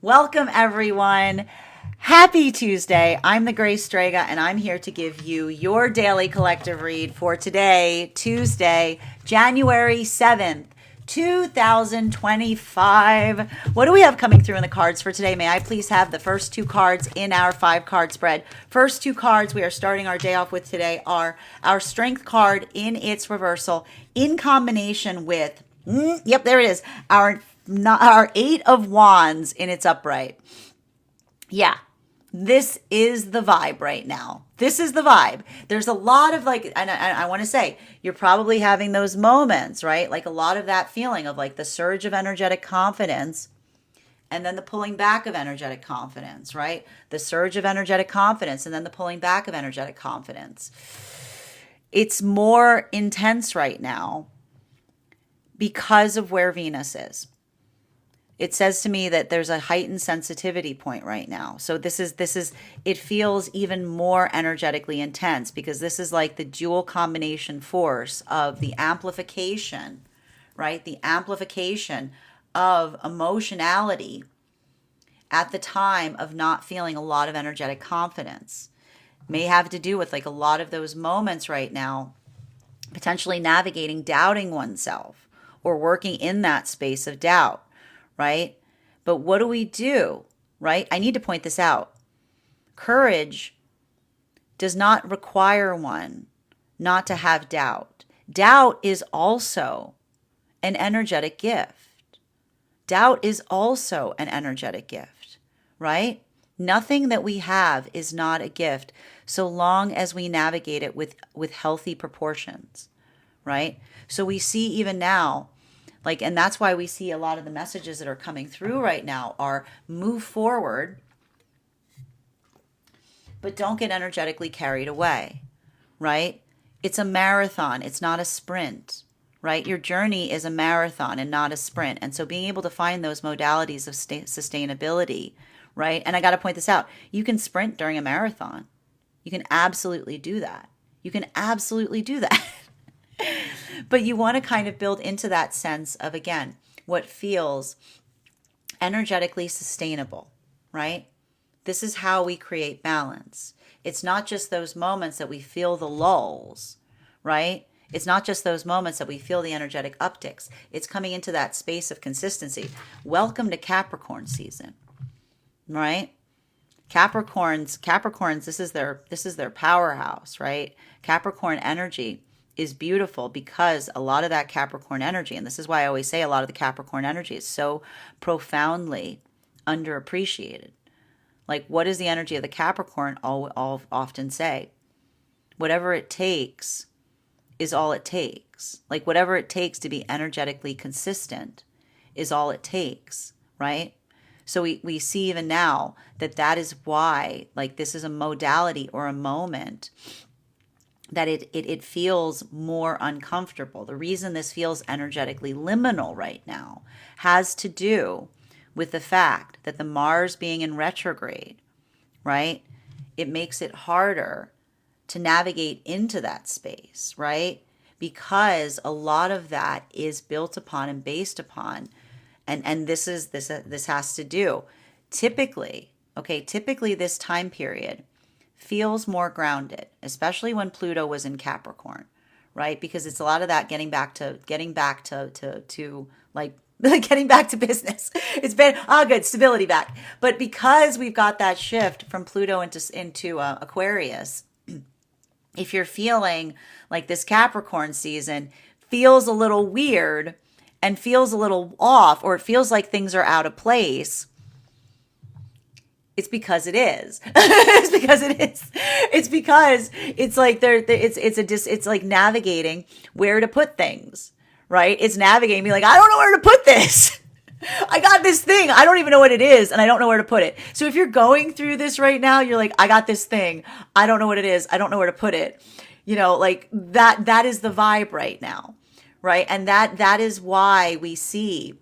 Welcome, everyone. Happy Tuesday. I'm the Grace Strega, and I'm here to give you your daily collective read for today, Tuesday, January 7th, 2025. What do we have coming through in the cards for today? May I please have the first two cards in our 5-card spread? First two cards we are starting our day off with today are our Strength card in its reversal in combination with, yep, there it is, our 8 of Wands in its upright. Yeah, this is the vibe right now. This is the vibe. There's a lot of and I want to say, you're probably having those moments, right? Like a lot of that feeling of like the surge of energetic confidence and then the pulling back of energetic confidence, right? The surge of energetic confidence and then the pulling back of energetic confidence. It's more intense right now because of where Venus is. It says to me that there's a heightened sensitivity point right now. So it feels even more energetically intense because this is like the dual combination force of the amplification, right? The amplification of emotionality at the time of not feeling a lot of energetic confidence. May have to do with like a lot of those moments right now, potentially navigating doubting oneself or working in that space of doubt. Right? But what do we do? Right? I need to point this out. Courage does not require one not to have doubt. Doubt is also an energetic gift. Doubt is also an energetic gift, right? Nothing that we have is not a gift so long as we navigate it with healthy proportions, right? So we see even now, and that's why we see a lot of the messages that are coming through right now are move forward, but don't get energetically carried away, right? It's a marathon. It's not a sprint, right? Your journey is a marathon and not a sprint. And so being able to find those modalities of sustainability, right? And I got to point this out. You can sprint during a marathon. You can absolutely do that. You can absolutely do that. But you want to kind of build into that sense of, again, what feels energetically sustainable, right? This is how we create balance. It's not just those moments that we feel the lulls, right? It's not just those moments that we feel the energetic upticks. It's coming into that space of consistency. Welcome to Capricorn season, right? Capricorns, this is their powerhouse, right? Capricorn energy is beautiful because a lot of that Capricorn energy, and this is why I always say a lot of the Capricorn energy is so profoundly underappreciated. Like, what is the energy of the Capricorn? I'll often say, whatever it takes is all it takes. Like, whatever it takes to be energetically consistent is all it takes, right? So we see even now that is why, like, this is a modality or a moment that it feels more uncomfortable. The reason this feels energetically liminal right now has to do with the fact that the Mars being in retrograde, right? It makes it harder to navigate into that space, right? Because a lot of that is built upon and based upon, and this has to do typically this time period feels more grounded, especially when Pluto was in Capricorn, right? Because it's a lot of that getting back to like getting back to business. It's been good stability back, but because we've got that shift from Pluto into Aquarius, if you're feeling like this Capricorn season feels a little weird and feels a little off, or it feels like things are out of place, it's because it is. It's because it is. It's because it's like it's like navigating where to put things, right? It's navigating, be like, I don't know where to put this. I got this thing. I don't even know what it is, and I don't know where to put it. So if you're going through this right now, you're like, I got this thing. I don't know what it is. I don't know where to put it. Like that is the vibe right now, right? And that is why we see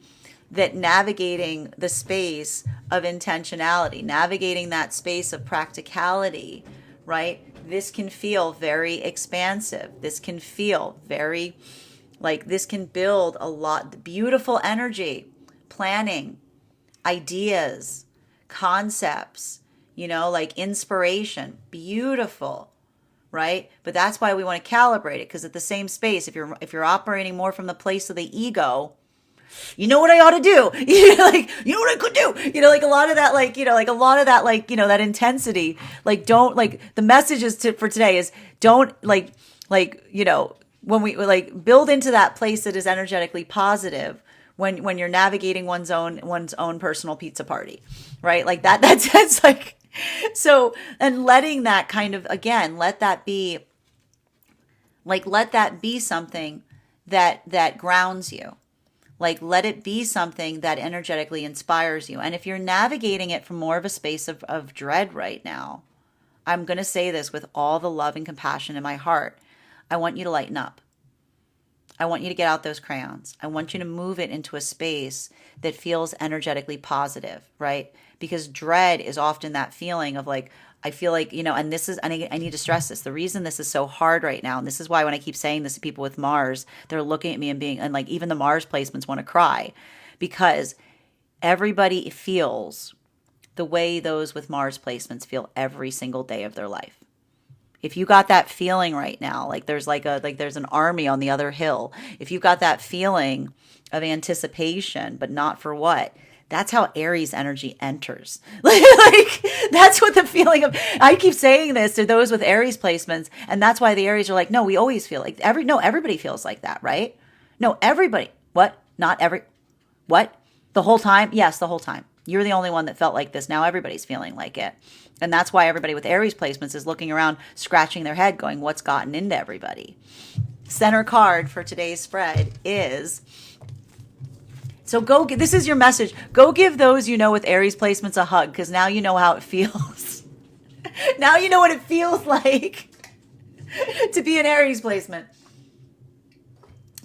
that navigating the space of intentionality, navigating that space of practicality, right? This can feel very expansive. This can feel very this can build a lot beautiful energy, planning, ideas, concepts, like inspiration, beautiful, right? But that's why we want to calibrate it, because at the same space, if you're operating more from the place of the ego, you know what I ought to do? Like, you know what I could do? Like a lot of that, like a lot of that, that intensity, don't, the message for today is don't, when we build into that place that is energetically positive, when you're navigating one's own personal pizza party, right? Like that's like, so, and letting that kind of, again, let that be something that grounds you. Like, let it be something that energetically inspires you. And if you're navigating it from more of a space of dread right now, I'm going to say this with all the love and compassion in my heart. I want you to lighten up. I want you to get out those crayons. I want you to move it into a space that feels energetically positive, right? Because dread is often that feeling of like, I feel like, and this is, and I need to stress this. The reason this is so hard right now, and this is why when I keep saying this to people with Mars, they're looking at me and like even the Mars placements want to cry, because everybody feels the way those with Mars placements feel every single day of their life. If you got that feeling right now, like there's there's an army on the other hill. If you got that feeling of anticipation, but not for what, that's how Aries energy enters. Like that's what the feeling of, I keep saying this to those with Aries placements, and that's why the Aries are like, no, we always feel like everybody feels like that, right? No, everybody. What? Not every, what? The whole time? Yes, the whole time. You're the only one that felt like this. Now everybody's feeling like it. And that's why everybody with Aries placements is looking around, scratching their head, going, what's gotten into everybody? Center card for today's spread is, so this is your message. Go give those with Aries placements a hug, because now you know how it feels. Now you know what it feels like to be an Aries placement.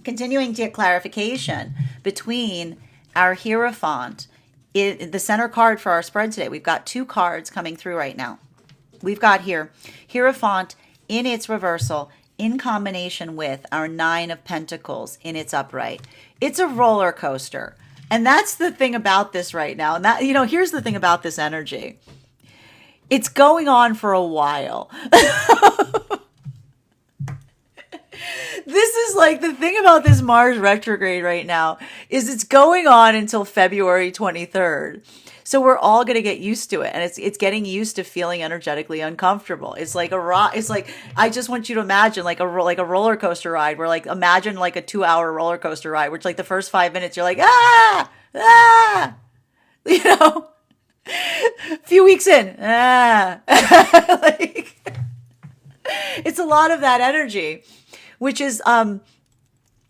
Continuing to get clarification between our Hierophant, the center card for our spread today. We've got two cards coming through right now. We've got here Hierophant in its reversal in combination with our Nine of Pentacles in its upright. It's a roller coaster. And that's the thing about this right now. And that, here's the thing about this energy. It's going on for a while. This is like the thing about this Mars retrograde right now is it's going on until February 23rd. So we're all going to get used to it. And it's getting used to feeling energetically uncomfortable. It's like it's like, I just want you to imagine like a roller coaster ride where imagine a 2-hour roller coaster ride, which the first 5 minutes you're like, a few weeks in, it's a lot of that energy, which is, and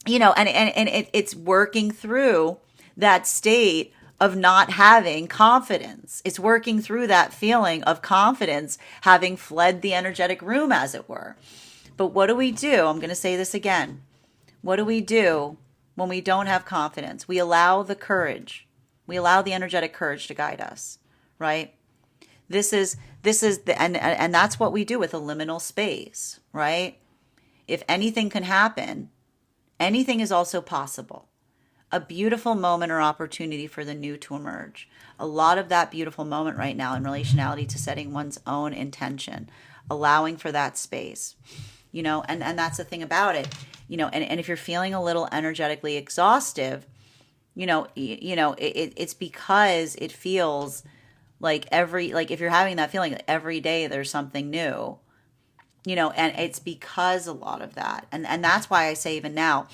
it's working through that state of not having confidence. It's working through that feeling of confidence having fled the energetic room, as it were. But what do we do? I'm going to say this again. What do we do when we don't have confidence? We allow the courage. We allow the energetic courage to guide us, right? This is and that's what we do with a liminal space, right? If anything can happen, anything is also possible. A beautiful moment or opportunity for the new to emerge. A lot of that beautiful moment right now in relationality to setting one's own intention, allowing for that space, and that's the thing about it, and if you're feeling a little energetically exhaustive, it's because it feels like if you're having that feeling every day there's something new, and it's because a lot of that, and that's why I say even now,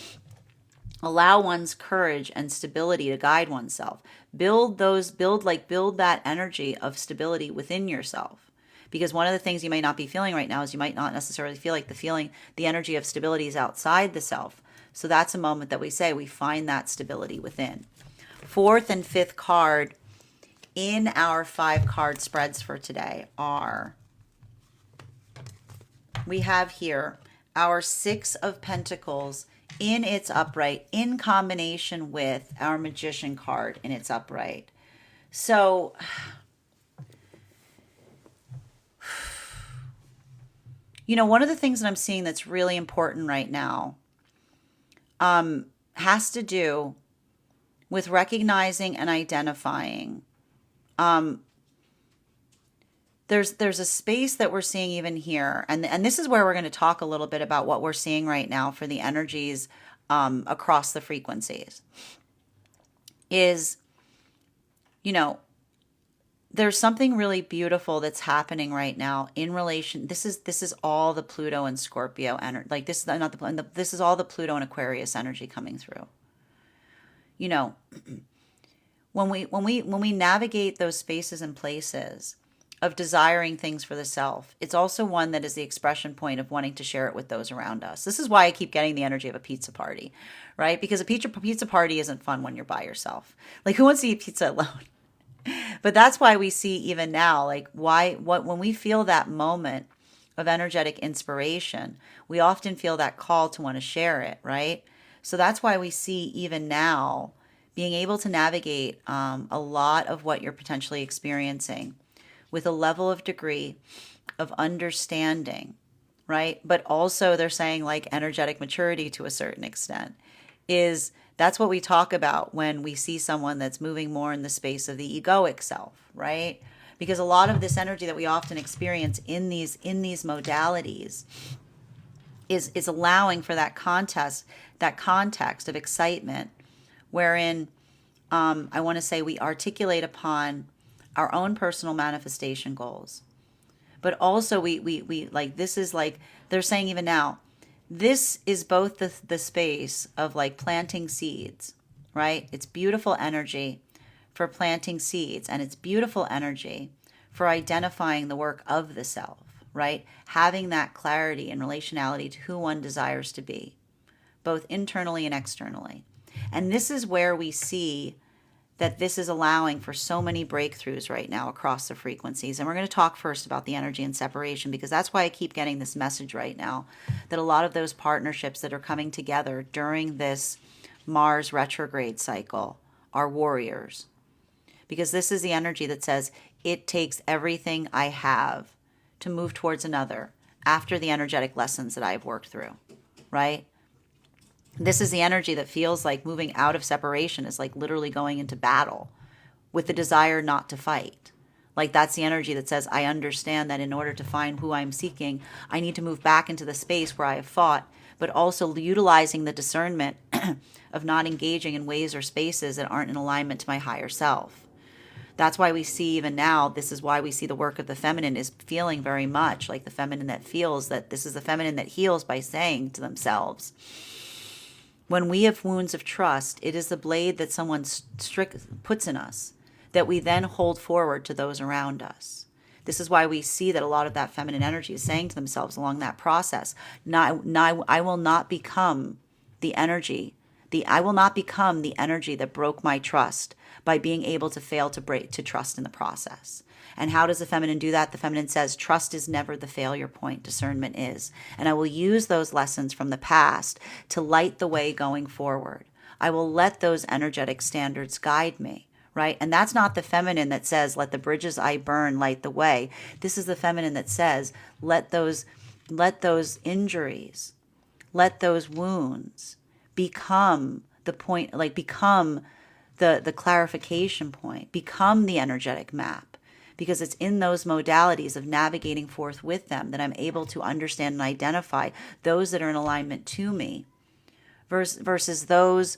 allow one's courage and stability to guide oneself. Build that energy of stability within yourself. Because one of the things you may not be feeling right now is you might not necessarily feel like the energy of stability is outside the self. So that's a moment that we say we find that stability within. Fourth and fifth card in our 5-card spreads for today we have here our 6 of Pentacles in its upright in combination with our Magician card in its upright. So one of the things that I'm seeing that's really important right now has to do with recognizing and identifying there's a space that we're seeing even here, and this is where we're going to talk a little bit about what we're seeing right now for the energies across the frequencies. Is, you know, there's something really beautiful that's happening right now in relation. This is all the Pluto and Scorpio energy. Like this is not this is all the Pluto and Aquarius energy coming through. You know, when we navigate those spaces and places of desiring things for the self, it's also one that is the expression point of wanting to share it with those around us. This is why I keep getting the energy of a pizza party, right? Because a pizza party isn't fun when you're by yourself. Like, who wants to eat pizza alone? But that's why we see even now, like, when we feel that moment of energetic inspiration, we often feel that call to want to share it, right? So that's why we see even now being able to navigate a lot of what you're potentially experiencing with a level of degree of understanding, right? But also they're saying like energetic maturity to a certain extent is that's what we talk about when we see someone that's moving more in the space of the egoic self, right? Because a lot of this energy that we often experience in these modalities is allowing for that context of excitement, wherein I want to say we articulate upon our own personal manifestation goals, but also we like, this is like they're saying even now, this is both the space of like planting seeds, right? It's beautiful energy for planting seeds, and it's beautiful energy for identifying the work of the self, right? Having that clarity and relationality to who one desires to be, both internally and externally. And this is where we see that this is allowing for so many breakthroughs right now across the frequencies. And we're going to talk first about the energy and separation, because that's why I keep getting this message right now, that a lot of those partnerships that are coming together during this Mars retrograde cycle are warriors. Because this is the energy that says, it takes everything I have to move towards another after the energetic lessons that I've worked through, right? This is the energy that feels like moving out of separation is like literally going into battle with the desire not to fight. Like, that's the energy that says, I understand that in order to find who I'm seeking, I need to move back into the space where I have fought, but also utilizing the discernment of not engaging in ways or spaces that aren't in alignment to my higher self. That's why we see even now, this is why we see the work of the feminine is feeling very much like the feminine that feels that this is the feminine that heals by saying to themselves, when we have wounds of trust, it is the blade that someone puts in us that we then hold forward to those around us. This is why we see that a lot of that feminine energy is saying to themselves along that process, I will not become the energy. I will not become the energy that broke my trust by being able to fail to trust in the process. And how does the feminine do that? The feminine says, trust is never the failure point, discernment is. And I will use those lessons from the past to light the way going forward. I will let those energetic standards guide me, right? And that's not the feminine that says, let the bridges I burn light the way. This is the feminine that says, let those injuries, let those wounds become the point, like become the clarification point, become the energetic map. Because it's in those modalities of navigating forth with them that I'm able to understand and identify those that are in alignment to me versus those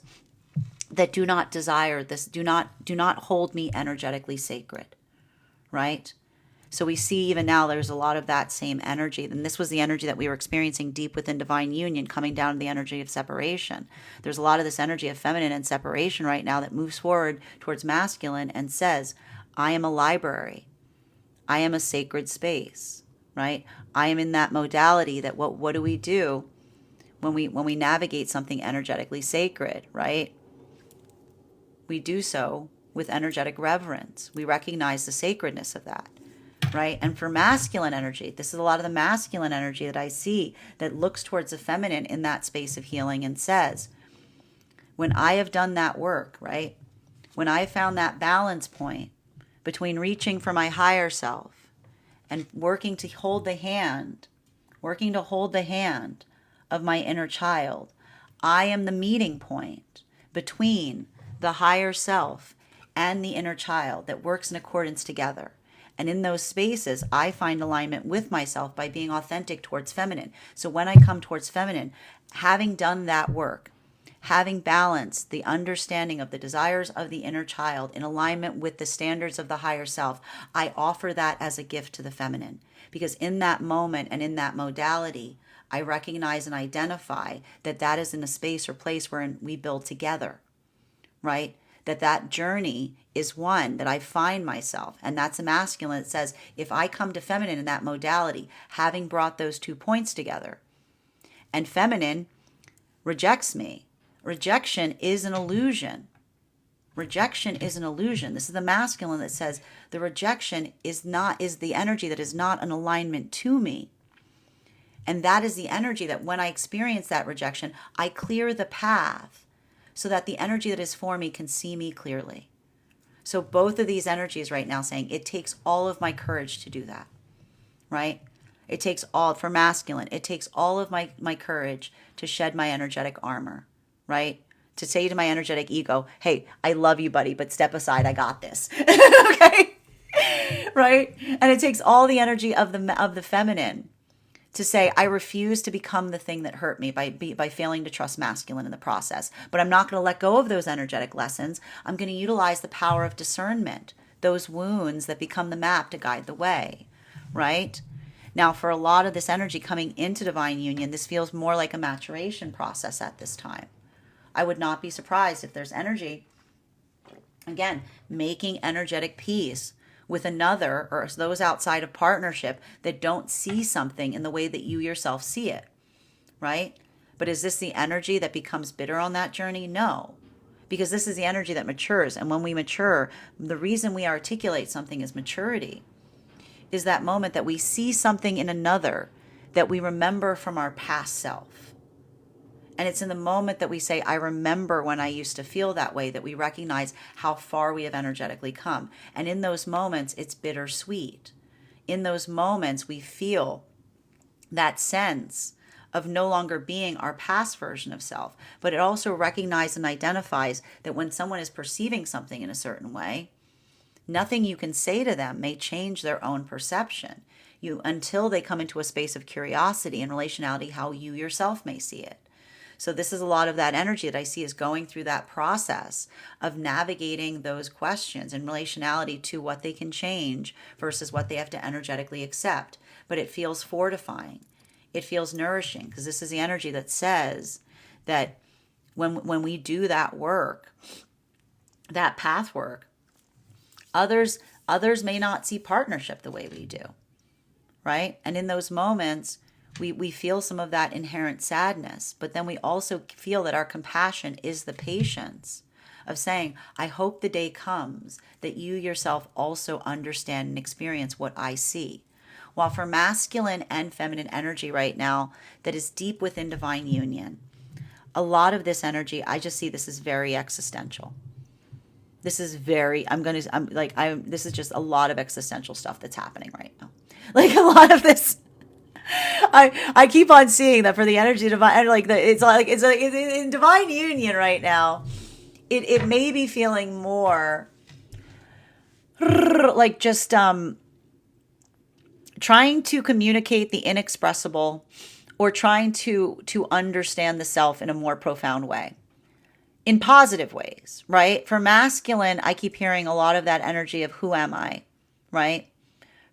that do not desire this, do not hold me energetically sacred, right? So we see even now there's a lot of that same energy. And this was the energy that we were experiencing deep within divine union, coming down to the energy of separation. There's a lot of this energy of feminine and separation right now that moves forward towards masculine and says, I am a library. I am a sacred space, right? I am in that modality that what do we do when we navigate something energetically sacred, right? We do so with energetic reverence. We recognize the sacredness of that, right? And for masculine energy, this is a lot of the masculine energy that I see that looks towards the feminine in that space of healing and says, when I have done that work, right? When I found that balance point between reaching for my higher self and working to hold the hand of my inner child, I am the meeting point between the higher self and the inner child that works in accordance together. And in those spaces, I find alignment with myself by being authentic towards feminine. So when I come towards feminine, having done that work, having balanced the understanding of the desires of the inner child in alignment with the standards of the higher self, I offer that as a gift to the feminine. Because in that moment and in that modality, I recognize and identify that that is in a space or place where we build together, right? That journey is one that I find myself. And that's a masculine that says, if I come to feminine in that modality, having brought those 2 points together, and feminine rejects me, rejection is an illusion. Rejection is an illusion. This is the masculine that says the rejection is the energy that is not an alignment to me. And that is the energy that when I experience that rejection, I clear the path so that the energy that is for me can see me clearly. So both of these energies right now saying it takes all of my courage to do that, right? It takes all, for masculine, it takes all of my courage to shed my energetic armor, right? To say to my energetic ego, hey, I love you, buddy, but step aside, I got this. Okay? Right? And it takes all the energy of the feminine to say, I refuse to become the thing that hurt me by failing to trust masculine in the process. But I'm not going to let go of those energetic lessons. I'm going to utilize the power of discernment, those wounds that become the map to guide the way, right? Now, for a lot of this energy coming into divine union, this feels more like a maturation process at this time. I would not be surprised if there's energy, again, making energetic peace with another or those outside of partnership that don't see something in the way that you yourself see it, right? But is this the energy that becomes bitter on that journey? No, because this is the energy that matures. And when we mature, the reason we articulate something as maturity is that moment that we see something in another that we remember from our past self. And it's in the moment that we say, I remember when I used to feel that way, that we recognize how far we have energetically come. And in those moments, it's bittersweet. In those moments, we feel that sense of no longer being our past version of self. But it also recognizes and identifies that when someone is perceiving something in a certain way, nothing you can say to them may change their own perception until they come into a space of curiosity and relationality, how you yourself may see it. So this is a lot of that energy that I see is going through that process of navigating those questions in relationality to what they can change versus what they have to energetically accept. But it feels fortifying. It feels nourishing, because this is the energy that says that when we do that work, that path work, others may not see partnership the way we do, right? And in those moments, we feel some of that inherent sadness, but then we also feel that our compassion is the patience of saying, I hope the day comes that you yourself also understand and experience what I see. While for masculine and feminine energy right now that is deep within divine union, a lot of this energy, I just see this is very existential. This is this is just a lot of existential stuff that's happening right now. Like a lot of this, I keep on seeing that for the energy divine, it's in divine union right now. It may be feeling more like just trying to communicate the inexpressible, or trying to understand the self in a more profound way, in positive ways, right? For masculine, I keep hearing a lot of that energy of who am I, right?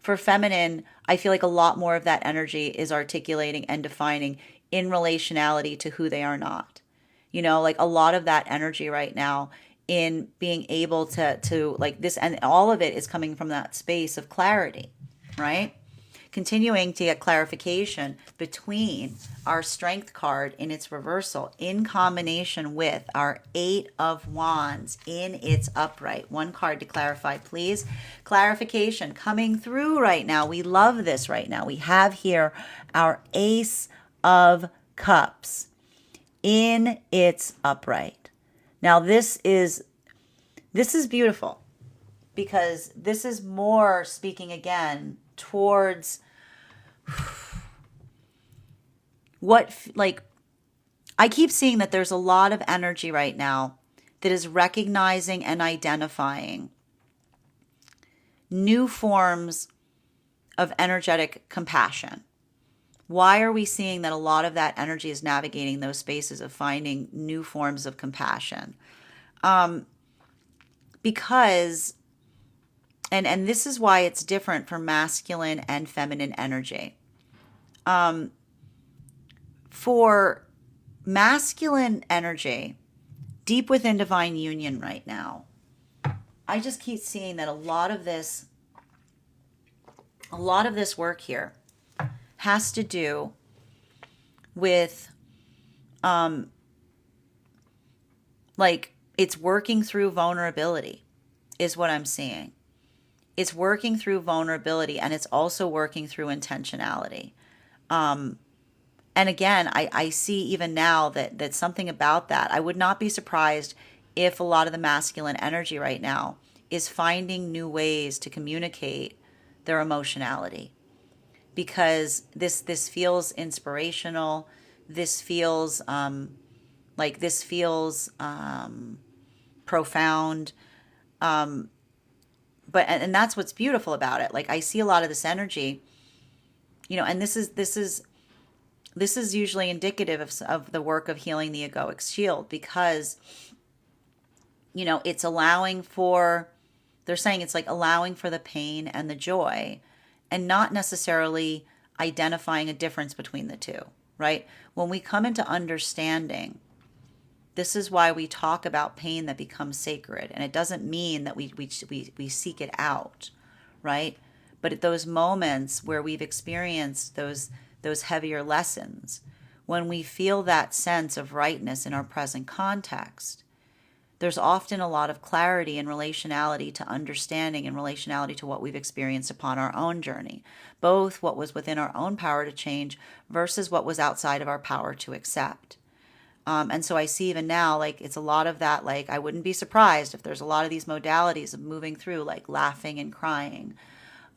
For feminine, I feel like a lot more of that energy is articulating and defining in relationality to who they are not. You know, like a lot of that energy right now in being able to like this, and all of it is coming from that space of clarity, right? Continuing to get clarification between our strength card in its reversal in combination with our 8 of Wands in its upright. One card to clarify, please. Clarification coming through right now. We love this right now. We have here our Ace of Cups in its upright. Now this is beautiful, because this is more speaking again towards I keep seeing that there's a lot of energy right now that is recognizing and identifying new forms of energetic compassion. Why are we seeing that a lot of that energy is navigating those spaces of finding new forms of compassion? Because, and this is why it's different for masculine and feminine energy. For masculine energy, deep within divine union right now, I just keep seeing that a lot of this work here has to do with like it's working through vulnerability is what I'm seeing. It's working through vulnerability, and it's also working through intentionality. And again, I see even now that something about that, I would not be surprised if a lot of the masculine energy right now is finding new ways to communicate their emotionality, because this feels inspirational. This feels profound. But that's what's beautiful about it. Like I see a lot of this energy, and this is usually indicative of the work of healing the egoic shield, because it's allowing for, they're saying it's like allowing for the pain and the joy, and not necessarily identifying a difference between the two, right? When we come into understanding, this is why we talk about pain that becomes sacred. And it doesn't mean that we seek it out, right? But at those moments where we've experienced those heavier lessons, when we feel that sense of rightness in our present context, there's often a lot of clarity in relationality to understanding, in relationality to what we've experienced upon our own journey, both what was within our own power to change versus what was outside of our power to accept. And so I see even now, like it's a lot of that, like I wouldn't be surprised if there's a lot of these modalities of moving through, like laughing and crying,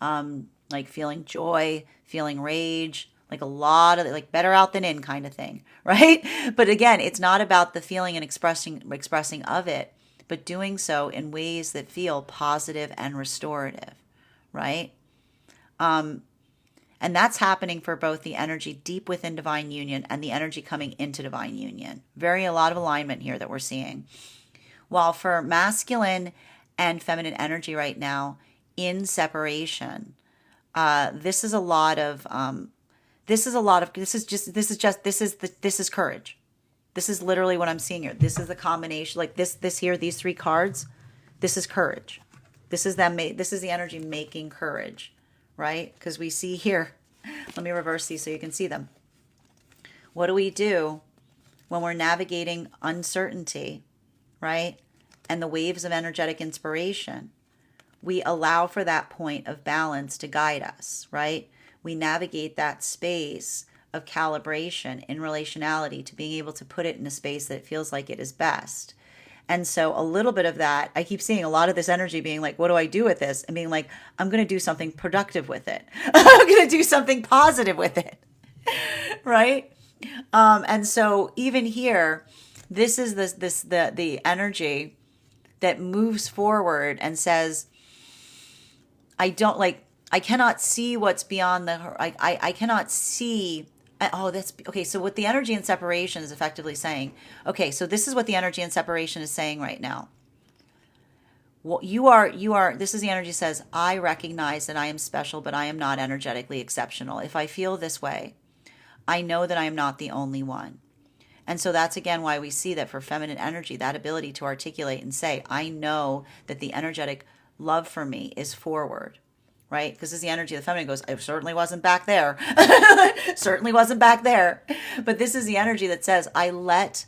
like feeling joy, feeling rage, like a lot of like better out than in kind of thing, right? But again, it's not about the feeling and expressing of it, but doing so in ways that feel positive and restorative, right? And that's happening for both the energy deep within divine union and the energy coming into divine union. A lot of alignment here that we're seeing. While for masculine and feminine energy right now in separation, this is courage. This is literally what I'm seeing here. This is the combination, like this here, these three cards. This is courage. This is the energy making courage, right? Because we see here, let me reverse these so you can see them. What do we do when we're navigating uncertainty, right? And the waves of energetic inspiration? We allow for that point of balance to guide us, right? We navigate that space of calibration in relationality to being able to put it in a space that it feels like it is best. And so a little bit of that, I keep seeing a lot of this energy being like, what do I do with this? And being like, I'm going to do something productive with it. I'm going to do something positive with it. Right? And so even here, this is the energy that moves forward and says, I cannot see what's beyond I cannot see. Oh, that's okay. So what the energy in separation is effectively saying, okay, so this is what the energy in separation is saying right now. Well, this is the energy says, I recognize that I am special, but I am not energetically exceptional. If I feel this way, I know that I am not the only one. And so that's again why we see that for feminine energy, that ability to articulate and say, I know that the energetic love for me is forward. Right? Because as the energy of the feminine goes, I certainly wasn't back there. Certainly wasn't back there. But this is the energy that says, I let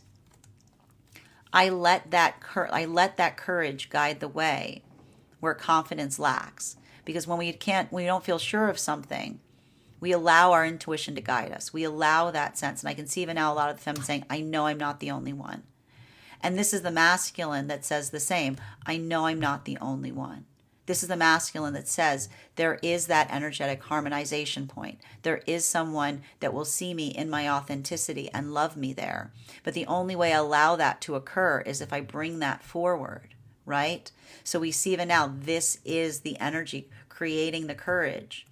that courage guide the way where confidence lacks. Because when we don't feel sure of something, we allow our intuition to guide us. We allow that sense. And I can see even now a lot of the feminine saying, I know I'm not the only one. And this is the masculine that says the same. I know I'm not the only one. This is the masculine that says there is that energetic harmonization point. There is someone that will see me in my authenticity and love me there. But the only way I allow that to occur is if I bring that forward, right? So we see even now, this is the energy creating the courage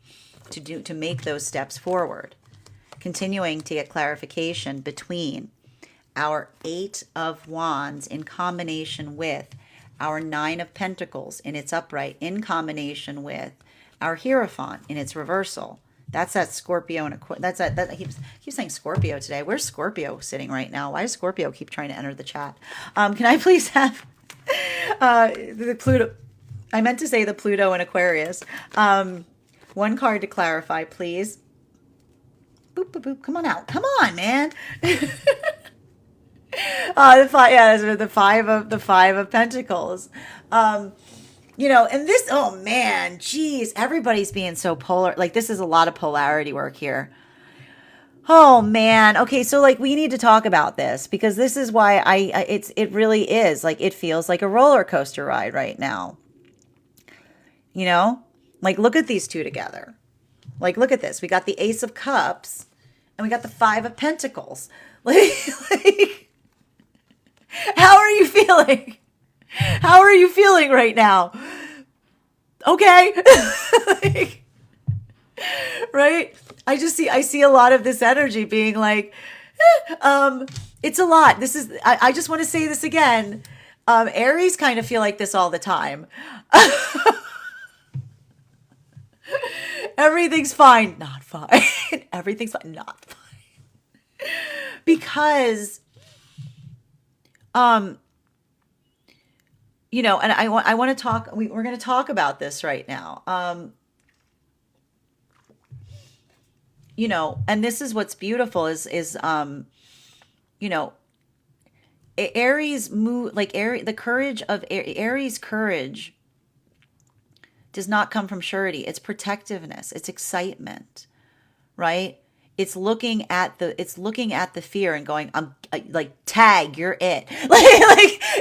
to make those steps forward. Continuing to get clarification between our 8 of Wands in combination with our 9 of Pentacles in its upright, in combination with our Hierophant in its reversal. That's that Scorpio and that's that. I keep saying Scorpio today. Where's Scorpio sitting right now? Why does Scorpio keep trying to enter the chat? Can I please have the Pluto? I meant to say the Pluto and Aquarius. One card to clarify, please. Boop, boop, boop. Come on out. Come on, man. The five of Pentacles. And this, oh man, geez, everybody's being so polar. Like, this is a lot of polarity work here. Oh man. Okay. So like, we need to talk about this, because this is why it really is like, it feels like a roller coaster ride right now. Like, look at these two together. Like, look at this. We got the Ace of Cups and we got the 5 of Pentacles. Like, how are you feeling? How are you feeling right now? Okay. Like, right? I see a lot of this energy being like, it's a lot. I just want to say this again. Aries kind of feel like this all the time. Everything's fine. Not fine. Everything's fine. Not fine. Because, and I want to talk, we're going to talk about this right now. And this is what's beautiful is Aries move, like the courage of Aries courage does not come from surety. It's protectiveness. It's excitement, right? It's looking at the fear and going, like, tag, you're it.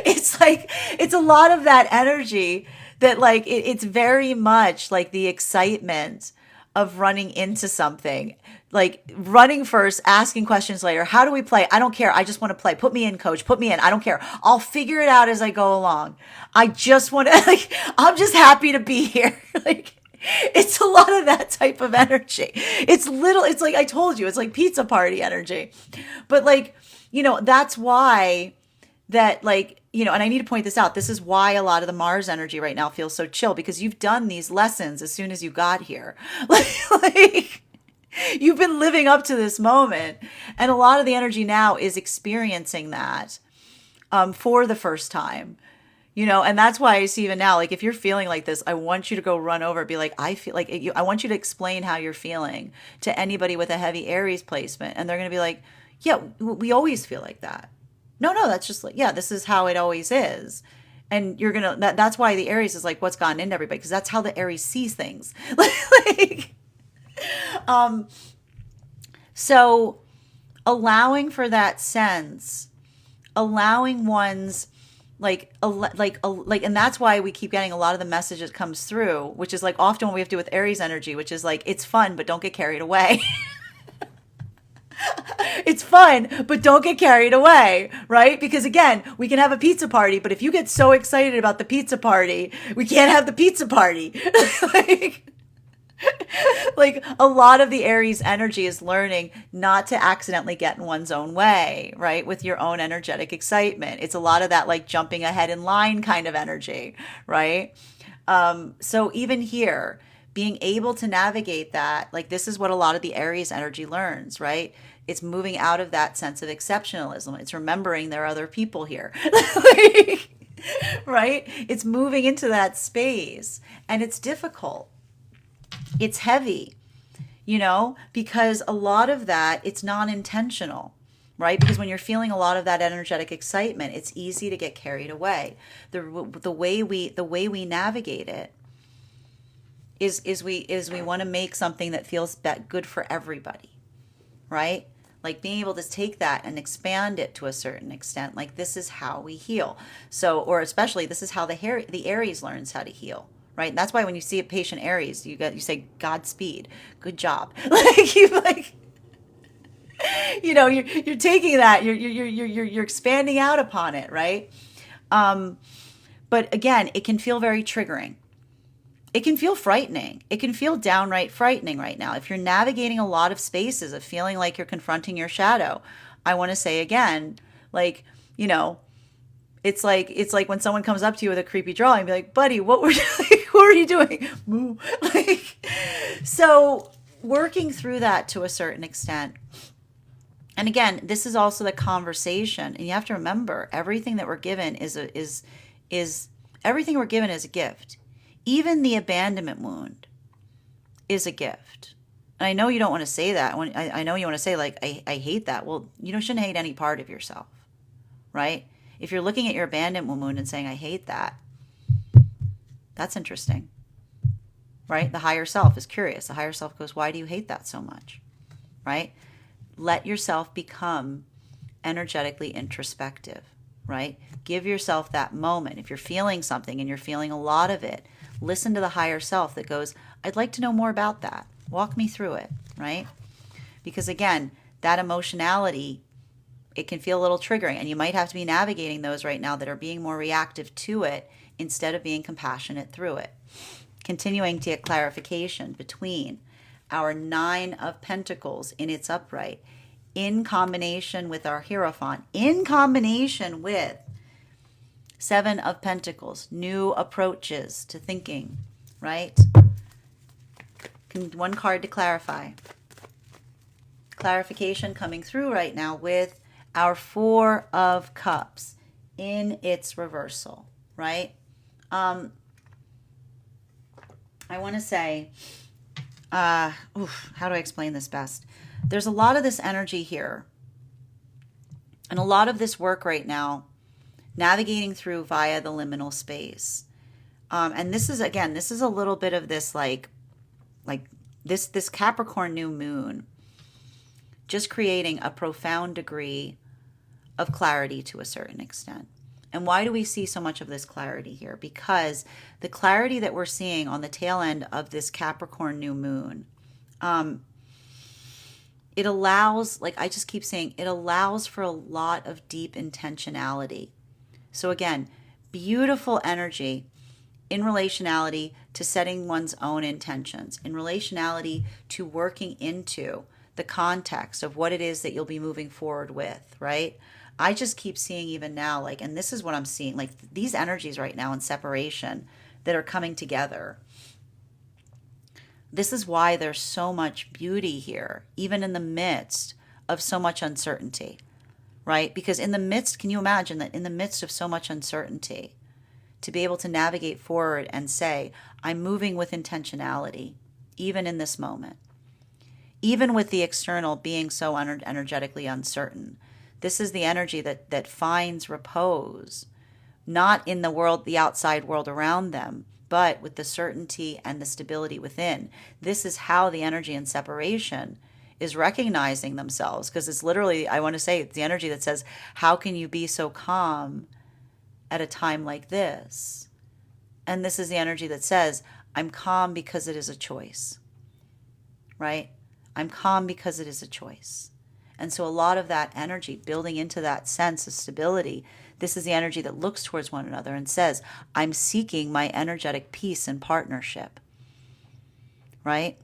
It's a lot of that energy that like, it's very much like the excitement of running into something, like running first, asking questions later. How do we play? I don't care. I just want to play. Put me in, coach. Put me in. I don't care. I'll figure it out as I go along. I just want to, like, I'm just happy to be here. Like, it's a lot of that type of energy. It's like I told you, it's like pizza party energy. But like, that's why that, like, and I need to point this out. This is why a lot of the Mars energy right now feels so chill, because you've done these lessons as soon as you got here. Like you've been living up to this moment. And a lot of the energy now is experiencing that for the first time. And that's why I see even now, like, if you're feeling like this, I want you to go run over and be like, I feel like I want you to explain how you're feeling to anybody with a heavy Aries placement. And they're going to be like, yeah, we always feel like that. No, that's just like, yeah, this is how it always is. And you're going to, that's why the Aries is like what's gone into everybody, because that's how the Aries sees things. So allowing for that sense, allowing one's, and that's why we keep getting a lot of the messages comes through, which is like often what we have to do with Aries energy, which is like, it's fun, but don't get carried away. It's fun, but don't get carried away, right? Because again, we can have a pizza party, but if you get so excited about the pizza party, we can't have the pizza party. Like a lot of the Aries energy is learning not to accidentally get in one's own way, right? With your own energetic excitement. It's a lot of that like jumping ahead in line kind of energy, right? So even here, being able to navigate that, like this is what a lot of the Aries energy learns, right? It's moving out of that sense of exceptionalism. It's remembering there are other people here, right? It's moving into that space, and it's difficult. It's heavy, because a lot of that, it's non-intentional, right? Because when you're feeling a lot of that energetic excitement, it's easy to get carried away. The way we navigate it is we want to make something that feels good for everybody, right? Like being able to take that and expand it to a certain extent. Like this is how we heal. So, or especially this is how the Aries learns how to heal. Right. And that's why when you see a patient Aries, you say, Godspeed, good job. You're taking that, you're expanding out upon it. Right. But again, it can feel very triggering. it can feel frightening. It can feel downright frightening right now. If you're navigating a lot of spaces of feeling like you're confronting your shadow, I want to say again, like, you know, it's like when someone comes up to you with a creepy drawing, be like, buddy, what were what were you doing? Moo. Like, so working through that to a certain extent. And again, this is also the conversation, and you have to remember everything that we're given is everything we're given is a gift. Even the abandonment wound is a gift. And I know you don't want to say that. I know you want to say, like, I hate that. Well, you shouldn't hate any part of yourself, right? If you're looking at your abandonment wound and saying, I hate that, that's interesting, right? The higher self is curious. The higher self goes, why do you hate that so much, right? Let yourself become energetically introspective, right? Give yourself that moment. If you're feeling something and you're feeling a lot of it, listen to the higher self that goes, I'd like to know more about that. Walk me through it, right? Because again, that emotionality, it can feel a little triggering, and you might have to be navigating those right now that are being more reactive to it instead of being compassionate through it. Continuing to get clarification between our 9 of Pentacles in its upright, in combination with our Hierophant, in combination with 7 of Pentacles, new approaches to thinking, right? One card to clarify. Clarification coming through right now with our 4 of Cups in its reversal, right? I want to say, how do I explain this best? There's a lot of this energy here and a lot of this work right now navigating through via the liminal space. And this is, again, this is a little bit of this like this Capricorn new moon just creating a profound degree of clarity to a certain extent. And why do we see so much of this clarity here? Because the clarity that we're seeing on the tail end of this Capricorn new moon, it allows, like I just keep saying, it allows for a lot of deep intentionality. So again, beautiful energy in relationality to setting one's own intentions, in relationality to working into the context of what it is that you'll be moving forward with, right? I just keep seeing even now, like, and this is what I'm seeing, like these energies right now in separation that are coming together. This is why there's so much beauty here, even in the midst of so much uncertainty, right? Because in the midst, can you imagine that in the midst of so much uncertainty, to be able to navigate forward and say, I'm moving with intentionality, even in this moment, even with the external being so energetically uncertain. This is the energy that finds repose, not in the world, the outside world around them, but with the certainty and the stability within. This is how the energy in separation is recognizing themselves, because it's literally, I want to say, it's the energy that says, how can you be so calm at a time like this? And this is the energy that says, I'm calm because it is a choice, right? I'm calm because it is a choice. And so a lot of that energy building into that sense of stability, this is the energy that looks towards one another and says, I'm seeking my energetic peace and partnership, right?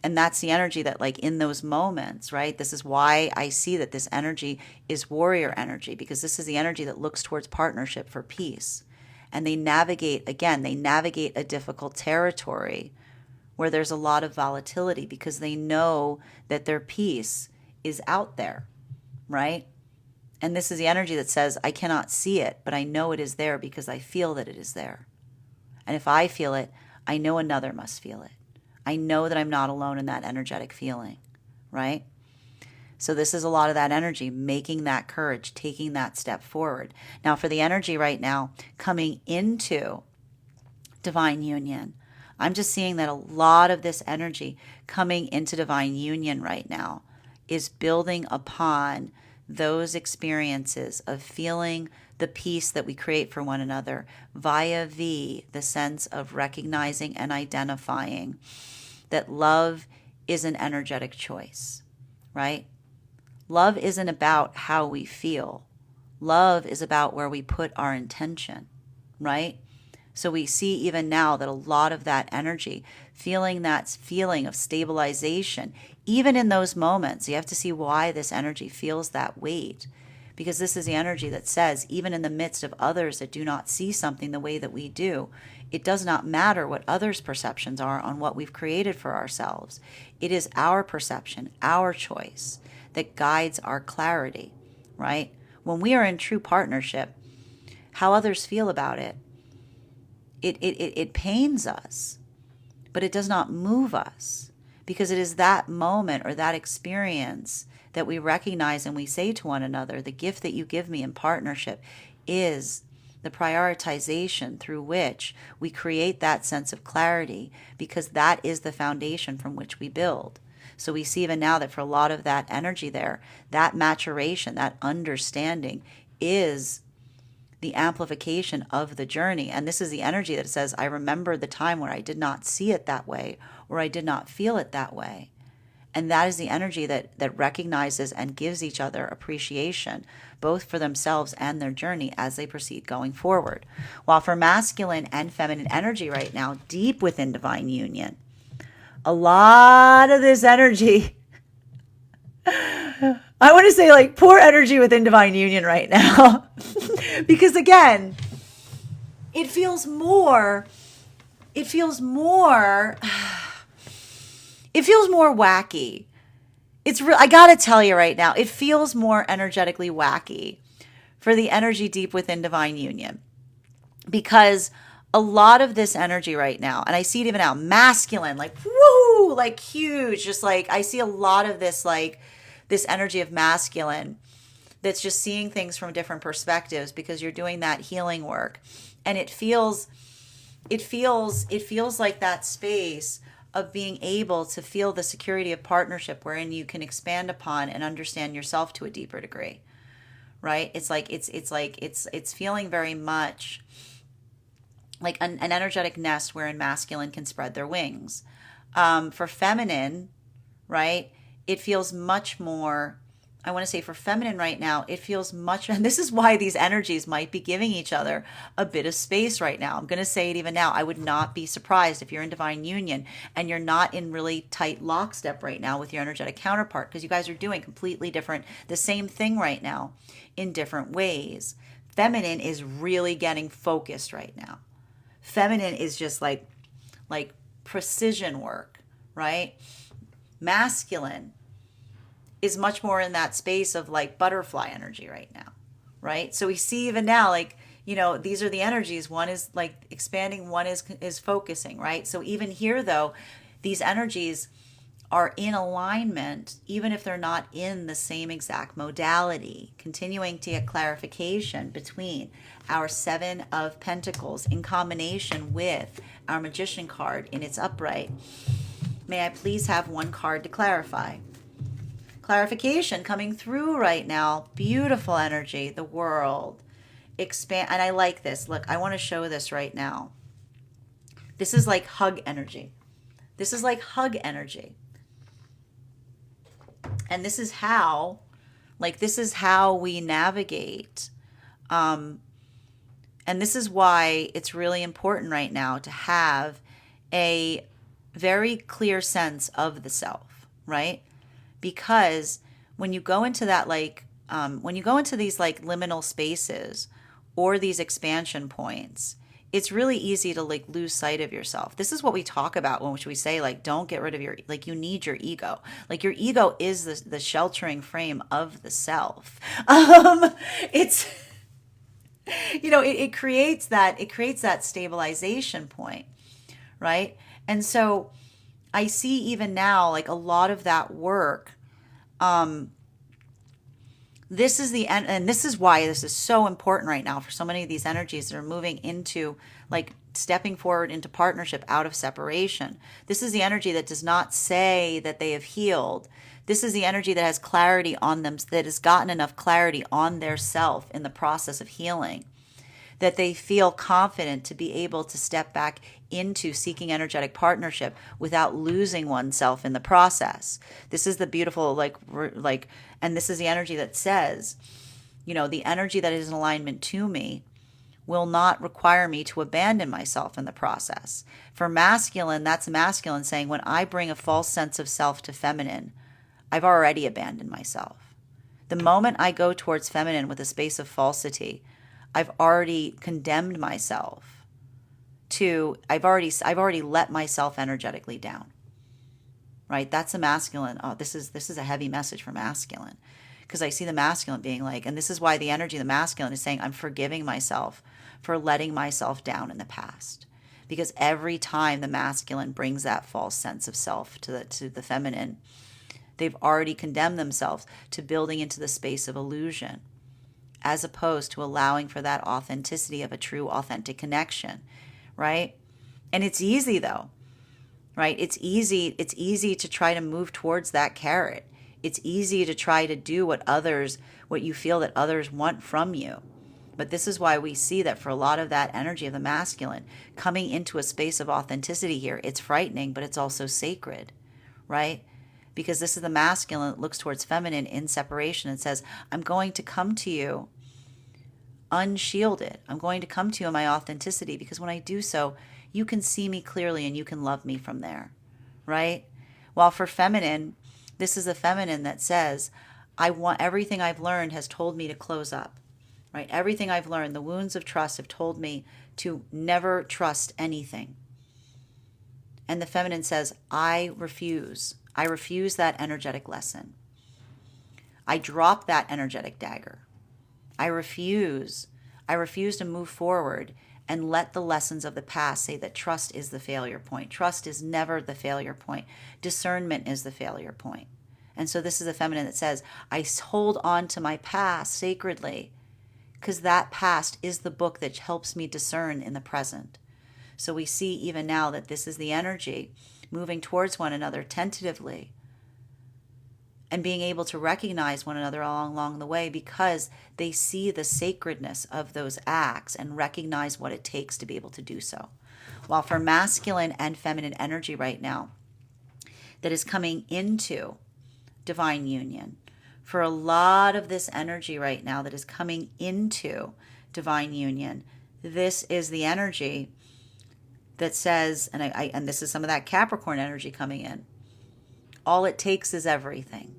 And that's the energy that, like, in those moments, right? This is why I see that this energy is warrior energy, because this is the energy that looks towards partnership for peace. And they navigate a difficult territory where there's a lot of volatility, because they know that their peace is out there, right? And this is the energy that says, I cannot see it, but I know it is there because I feel that it is there. And if I feel it, I know another must feel it. I know that I'm not alone in that energetic feeling, right? So this is a lot of that energy, making that courage, taking that step forward. Now, for the energy right now coming into divine union, I'm just seeing that a lot of this energy coming into divine union right now is building upon those experiences of feeling the peace that we create for one another via the sense of recognizing and identifying that love is an energetic choice, right? Love isn't about how we feel. Love is about where we put our intention, right? So we see even now that a lot of that energy, feeling that feeling of stabilization, even in those moments, you have to see why this energy feels that weight. Because this is the energy that says, even in the midst of others that do not see something the way that we do, it does not matter what others' perceptions are on what we've created for ourselves. It is our perception, our choice that guides our clarity, right? When we are in true partnership, how others feel about it, it pains us, but it does not move us, because it is that moment or that experience that we recognize and we say to one another, the gift that you give me in partnership is the prioritization through which we create that sense of clarity, because that is the foundation from which we build. So we see even now that for a lot of that energy there, that maturation, that understanding is the amplification of the journey. And this is the energy that says, I remember the time where I did not see it that way, or I did not feel it that way. And that is the energy that recognizes and gives each other appreciation, both for themselves and their journey as they proceed going forward. While for masculine and feminine energy right now, deep within divine union, a lot of this energy, I want to say like poor energy within divine union right now. Because again, it feels more wacky. I gotta tell you right now, it feels more energetically wacky for the energy deep within divine union, because a lot of this energy right now, and I see it even now, masculine, like woo, like huge, just like I see a lot of this, like this energy of masculine that's just seeing things from different perspectives, because you're doing that healing work, and it feels like that space of being able to feel the security of partnership, wherein you can expand upon and understand yourself to a deeper degree, right? It's feeling very much like an energetic nest wherein masculine can spread their wings. For feminine, right, it feels much more, I want to say for feminine right now, it feels much, and this is why these energies might be giving each other a bit of space right now. I'm going to say it even now. I would not be surprised if you're in divine union and you're not in really tight lockstep right now with your energetic counterpart, because you guys are doing completely different, the same thing right now in different ways. Feminine is really getting focused right now. Feminine is just like precision work, right? Masculine is much more in that space of like butterfly energy right now, right? So we see even now, like, you know, these are the energies. One is like expanding, one is focusing, right? So even here though, these energies are in alignment, even if they're not in the same exact modality, continuing to get clarification between our Seven of Pentacles in combination with our Magician card in its upright. May I please have one card to clarify? Clarification coming through right now. Beautiful energy, the World. Expand, and I like this. Look, I want to show this right now. This is like hug energy. This is like hug energy. And this is how we navigate. And this is why it's really important right now to have a very clear sense of the self, right? Because when you go into that, when you go into these like liminal spaces or these expansion points, it's really easy to like lose sight of yourself. This is what we talk about when we say like, don't get rid of your, like you need your ego. Like your ego is the sheltering frame of the self. It's, you know, it creates that stabilization point, right? And so I see even now, like a lot of that work, this is the end, and this is why this is so important right now for so many of these energies that are moving into like stepping forward into partnership out of separation. This is the energy that does not say that they have healed. This is the energy that has clarity on them, that has gotten enough clarity on their self in the process of healing, that they feel confident to be able to step back into seeking energetic partnership without losing oneself in the process. This is the beautiful, and this is the energy that says, you know, the energy that is in alignment to me will not require me to abandon myself in the process. For masculine, that's masculine saying, when I bring a false sense of self to feminine, I've already abandoned myself. The moment I go towards feminine with a space of falsity, I've already condemned myself to, I've already let myself energetically down. Right? That's a masculine. Oh, this is a heavy message for masculine. Because I see the masculine being like, and this is why the energy of the masculine is saying, I'm forgiving myself for letting myself down in the past. Because every time the masculine brings that false sense of self to the feminine, they've already condemned themselves to building into the space of illusion, as opposed to allowing for that authenticity of a true, authentic connection, right? And it's easy though, right? It's easy to try to move towards that carrot. It's easy to try to do what you feel that others want from you. But this is why we see that for a lot of that energy of the masculine coming into a space of authenticity here, it's frightening, but it's also sacred, right? Because this is the masculine that looks towards feminine in separation and says, I'm going to come to you unshielded. I'm going to come to you in my authenticity, because when I do so, you can see me clearly and you can love me from there, right? While for feminine, this is a feminine that says, I want everything I've learned has told me to close up, right? Everything I've learned, the wounds of trust have told me to never trust anything. And the feminine says, I refuse. I refuse that energetic lesson. I drop that energetic dagger. I refuse to move forward and let the lessons of the past say that trust is the failure point. Trust is never the failure point. Discernment is the failure point. And so this is a feminine that says, I hold on to my past sacredly, because that past is the book that helps me discern in the present. So we see even now that this is the energy moving towards one another tentatively and being able to recognize one another along the way, because they see the sacredness of those acts and recognize what it takes to be able to do so. While for masculine and feminine energy right now that is coming into divine union, for a lot of this energy right now that is coming into divine union, this is the energy that says, and this is some of that Capricorn energy coming in, all it takes is everything.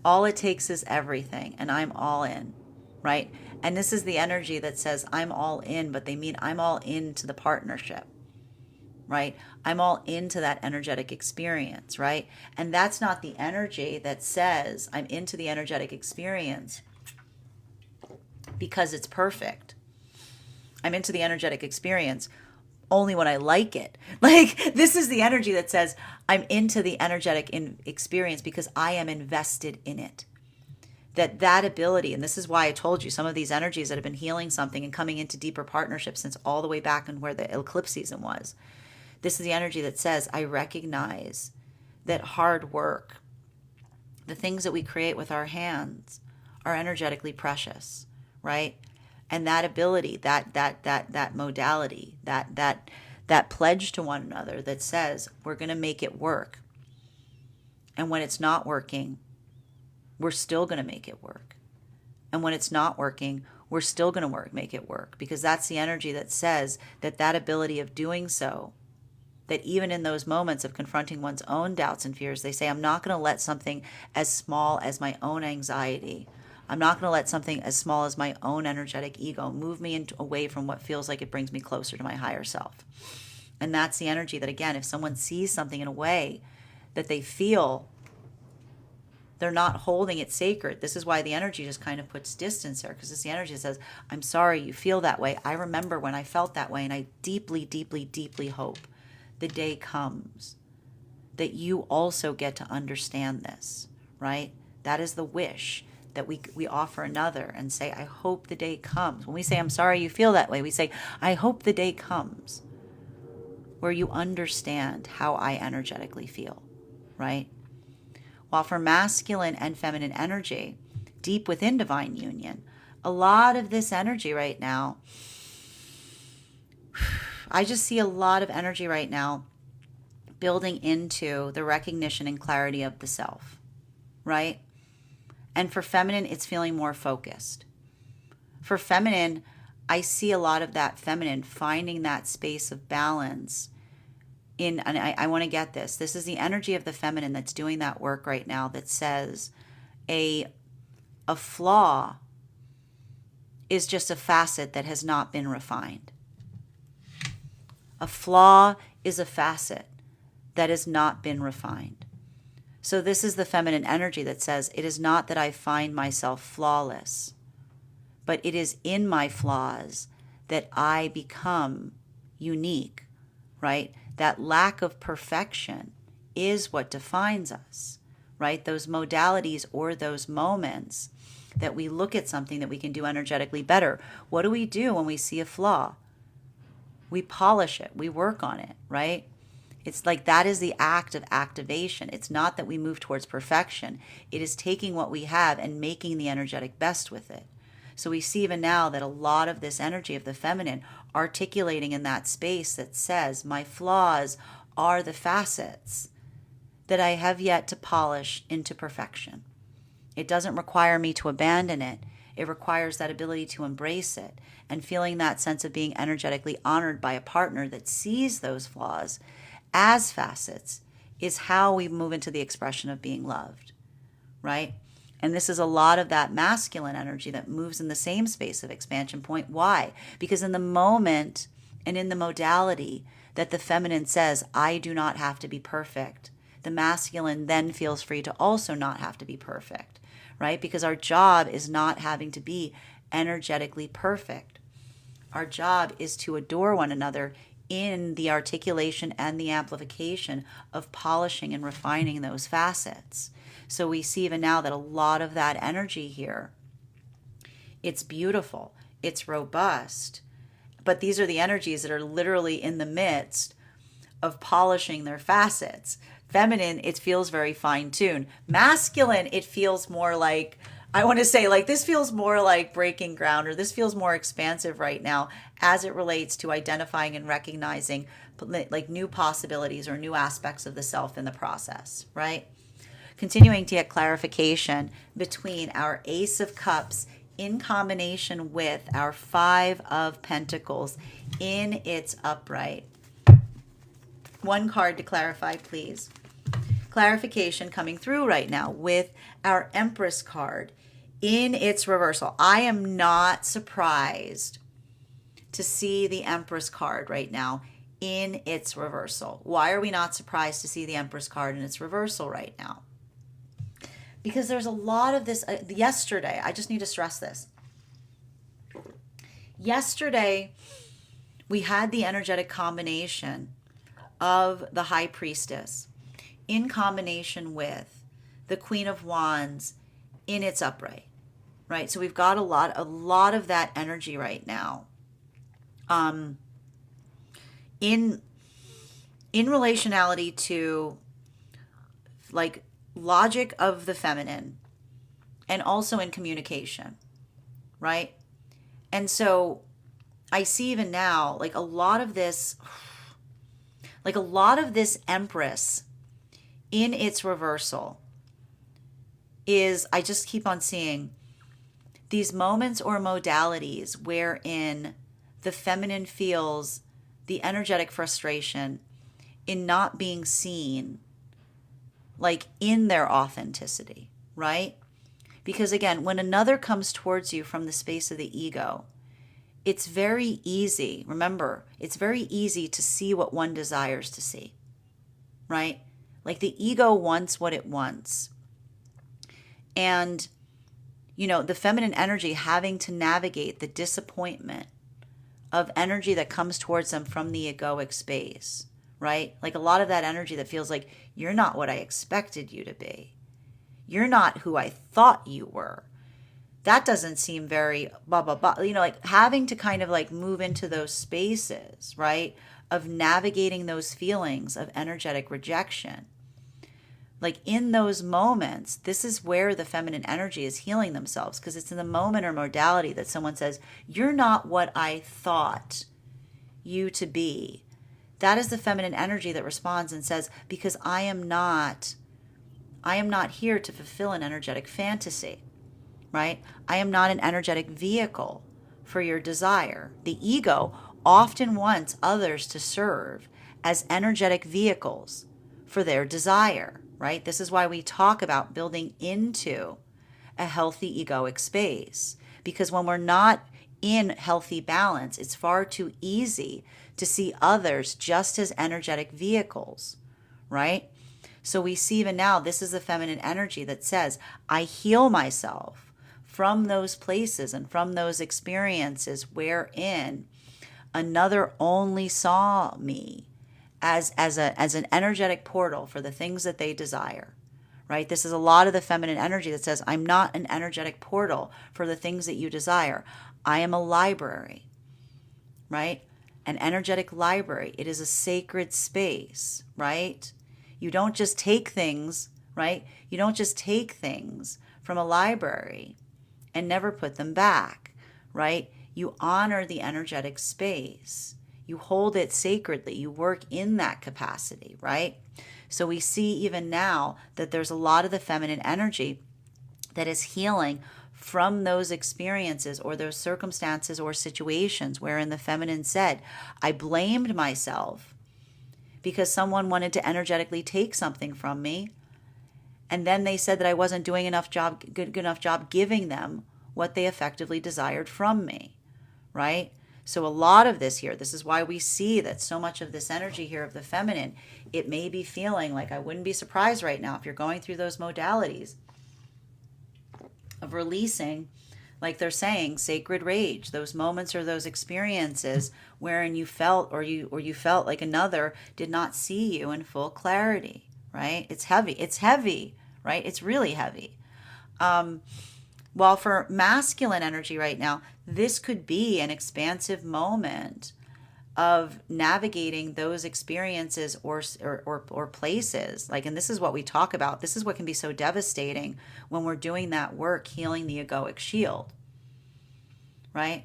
All it takes is everything, and I'm all in, right? And this is the energy that says I'm all in, but they mean I'm all into the partnership, right? I'm all into that energetic experience, right? And that's not the energy that says I'm into the energetic experience because it's perfect. I'm into the energetic experience only when I like it. Like, this is the energy that says I'm into the energetic experience because I am invested in it. That ability, and this is why I told you some of these energies that have been healing something and coming into deeper partnerships since all the way back in where the eclipse season was. This is the energy that says I recognize that hard work, the things that we create with our hands, are energetically precious, right? And that ability, that modality, that pledge to one another that says we're going to make it work. And when it's not working, we're still going to make it work. And when it's not working, we're still going to make it work, because that's the energy that says that ability of doing so, that even in those moments of confronting one's own doubts and fears, they say, I'm not going to let something as small as my own anxiety, I'm not going to let something as small as my own energetic ego move me away from what feels like it brings me closer to my higher self. And that's the energy that, again, if someone sees something in a way that they feel they're not holding it sacred, this is why the energy just kind of puts distance there, because it's the energy that says, I'm sorry you feel that way. I remember when I felt that way, and I deeply, deeply, deeply hope the day comes that you also get to understand this, right? That is the wish that we offer another and say, I hope the day comes. When we say, I'm sorry you feel that way, we say, I hope the day comes where you understand how I energetically feel, right? While for masculine and feminine energy, deep within divine union, a lot of this energy right now, I just see a lot of energy right now building into the recognition and clarity of the self, right? And for feminine, it's feeling more focused. For feminine, I see a lot of that feminine finding that space of balance in, and I want to get this. This is the energy of the feminine that's doing that work right now that says a flaw is just a facet that has not been refined. A flaw is a facet that has not been refined. So this is the feminine energy that says, it is not that I find myself flawless, but it is in my flaws that I become unique, right? That lack of perfection is what defines us, right? Those modalities or those moments that we look at something that we can do energetically better. What do we do when we see a flaw? We polish it, we work on it, right? It's like that is the act of activation. It's not that we move towards perfection. It is taking what we have and making the energetic best with it. So we see even now that a lot of this energy of the feminine articulating in that space that says, my flaws are the facets that I have yet to polish into perfection. It doesn't require me to abandon it. It requires that ability to embrace it and feeling that sense of being energetically honored by a partner that sees those flaws as facets is how we move into the expression of being loved, right? And this is a lot of that masculine energy that moves in the same space of expansion point. Why? Because in the moment and in the modality that the feminine says, I do not have to be perfect, the masculine then feels free to also not have to be perfect, right? Because our job is not having to be energetically perfect. Our job is to adore one another in the articulation and the amplification of polishing and refining those facets. So we see even now that a lot of that energy here, it's beautiful, it's robust, but these are the energies that are literally in the midst of polishing their facets. Feminine, it feels very fine-tuned. Masculine, it feels more like, I want to say, like, this feels more like breaking ground, or this feels more expansive right now as it relates to identifying and recognizing like new possibilities or new aspects of the self in the process, right? Continuing to get clarification between our Ace of Cups in combination with our Five of Pentacles in its upright. One card to clarify, please. Clarification coming through right now with our Empress card in its reversal. I am not surprised to see the Empress card right now in its reversal. Why are we not surprised to see the Empress card in its reversal right now? Because there's a lot of this. Yesterday, I just need to stress this. Yesterday, we had the energetic combination of the High Priestess in combination with the Queen of Wands in its upright, right? So we've got a lot of that energy right now. In relationality to like logic of the feminine and also in communication, right? And so I see even now like a lot of this Empress in its reversal is, I just keep on seeing these moments or modalities wherein the feminine feels the energetic frustration in not being seen, like in their authenticity, right? Because again, when another comes towards you from the space of the ego, it's very easy, remember, it's very easy to see what one desires to see, right? Like the ego wants what it wants. And, you know, the feminine energy having to navigate the disappointment of energy that comes towards them from the egoic space, right? Like a lot of that energy that feels like you're not what I expected you to be. You're not who I thought you were. That doesn't seem very blah, blah, blah. You know, like having to kind of like move into those spaces, right? Of navigating those feelings of energetic rejection. Like in those moments, this is where the feminine energy is healing themselves, because it's in the moment or modality that someone says, you're not what I thought you to be. That is the feminine energy that responds and says, because I am not here to fulfill an energetic fantasy, right? I am not an energetic vehicle for your desire. The ego often wants others to serve as energetic vehicles for their desire, right? This is why we talk about building into a healthy egoic space, because when we're not in healthy balance, it's far too easy to see others just as energetic vehicles, right? So we see even now, this is the feminine energy that says, I heal myself from those places and from those experiences wherein another only saw me as an energetic portal for the things that they desire, right? This is a lot of the feminine energy that says, I'm not an energetic portal for the things that you desire. I am a library, right? An energetic library. It is a sacred space, right? You don't just take things, right? You don't just take things from a library and never put them back, right? You honor the energetic space. You hold it sacredly. You work in that capacity, right? So we see even now that there's a lot of the feminine energy that is healing from those experiences or those circumstances or situations wherein the feminine said, I blamed myself because someone wanted to energetically take something from me. And then they said that I wasn't doing good enough job giving them what they effectively desired from me, right? So a lot of this here, this is why we see that so much of this energy here of the feminine, it may be feeling like, I wouldn't be surprised right now if you're going through those modalities of releasing, like they're saying, sacred rage, those moments or those experiences wherein you felt or you felt like another did not see you in full clarity, right? It's heavy, right? It's really heavy. While for masculine energy right now, this could be an expansive moment of navigating those experiences or places. Like, and this is what we talk about. This is what can be so devastating when we're doing that work, healing the egoic shield, right?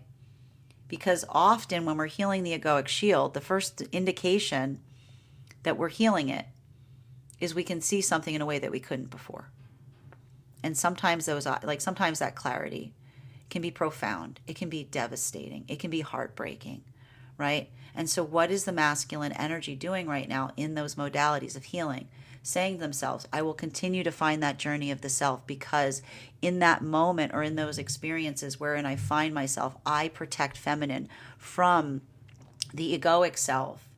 Because often when we're healing the egoic shield, the first indication that we're healing it is we can see something in a way that we couldn't before. And sometimes sometimes that clarity can be profound. It can be devastating. It can be heartbreaking, right? And so what is the masculine energy doing right now in those modalities of healing? Saying to themselves, I will continue to find that journey of the self, because in that moment or in those experiences wherein I find myself, I protect feminine from the egoic self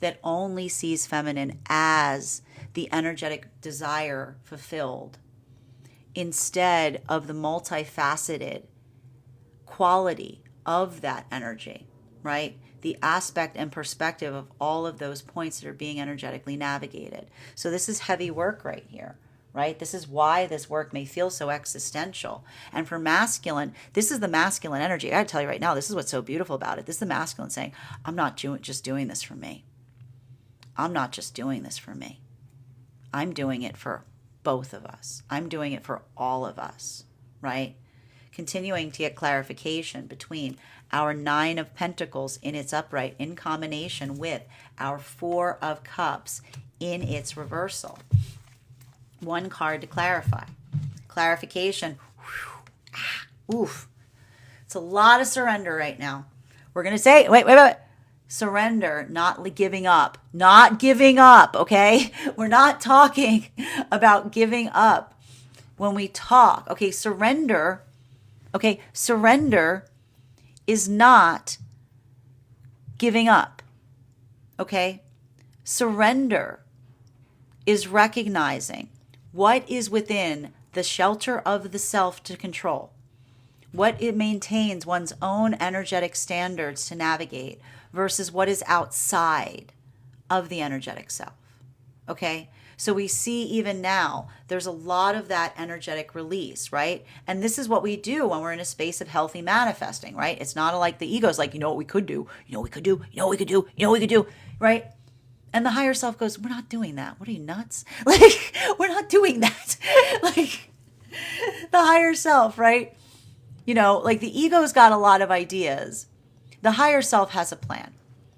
that only sees feminine as the energetic desire fulfilled, instead of the multifaceted quality of that energy, right? The aspect and perspective of all of those points that are being energetically navigated. So this is heavy work right here, right? This is why this work may feel so existential. And for masculine, this is the masculine energy. I gotta tell you right now, this is what's so beautiful about it. This is the masculine saying, I'm not just doing this for me. I'm not just doing this for me. I'm doing it for both of us. I'm doing it for all of us, right? Continuing to get clarification between our 9 of Pentacles in its upright in combination with our 4 of Cups in its reversal. One card to clarify. Clarification. Oof. It's a lot of surrender right now. We're going to say, wait. Surrender, not giving up. Not giving up, okay? We're not talking about giving up when we talk. Okay, surrender is not giving up, okay? Surrender is recognizing what is within the shelter of the self to control, what it maintains one's own energetic standards to navigate versus what is outside of the energetic self, okay? So we see even now, there's a lot of that energetic release, right? And this is what we do when we're in a space of healthy manifesting, right? It's not like the ego's like, you know what we could do, right? And the higher self goes, we're not doing that. What are you, nuts? Like, we're not doing that. Like, the higher self, right? You know, like the ego's got a lot of ideas. The higher self has a plan,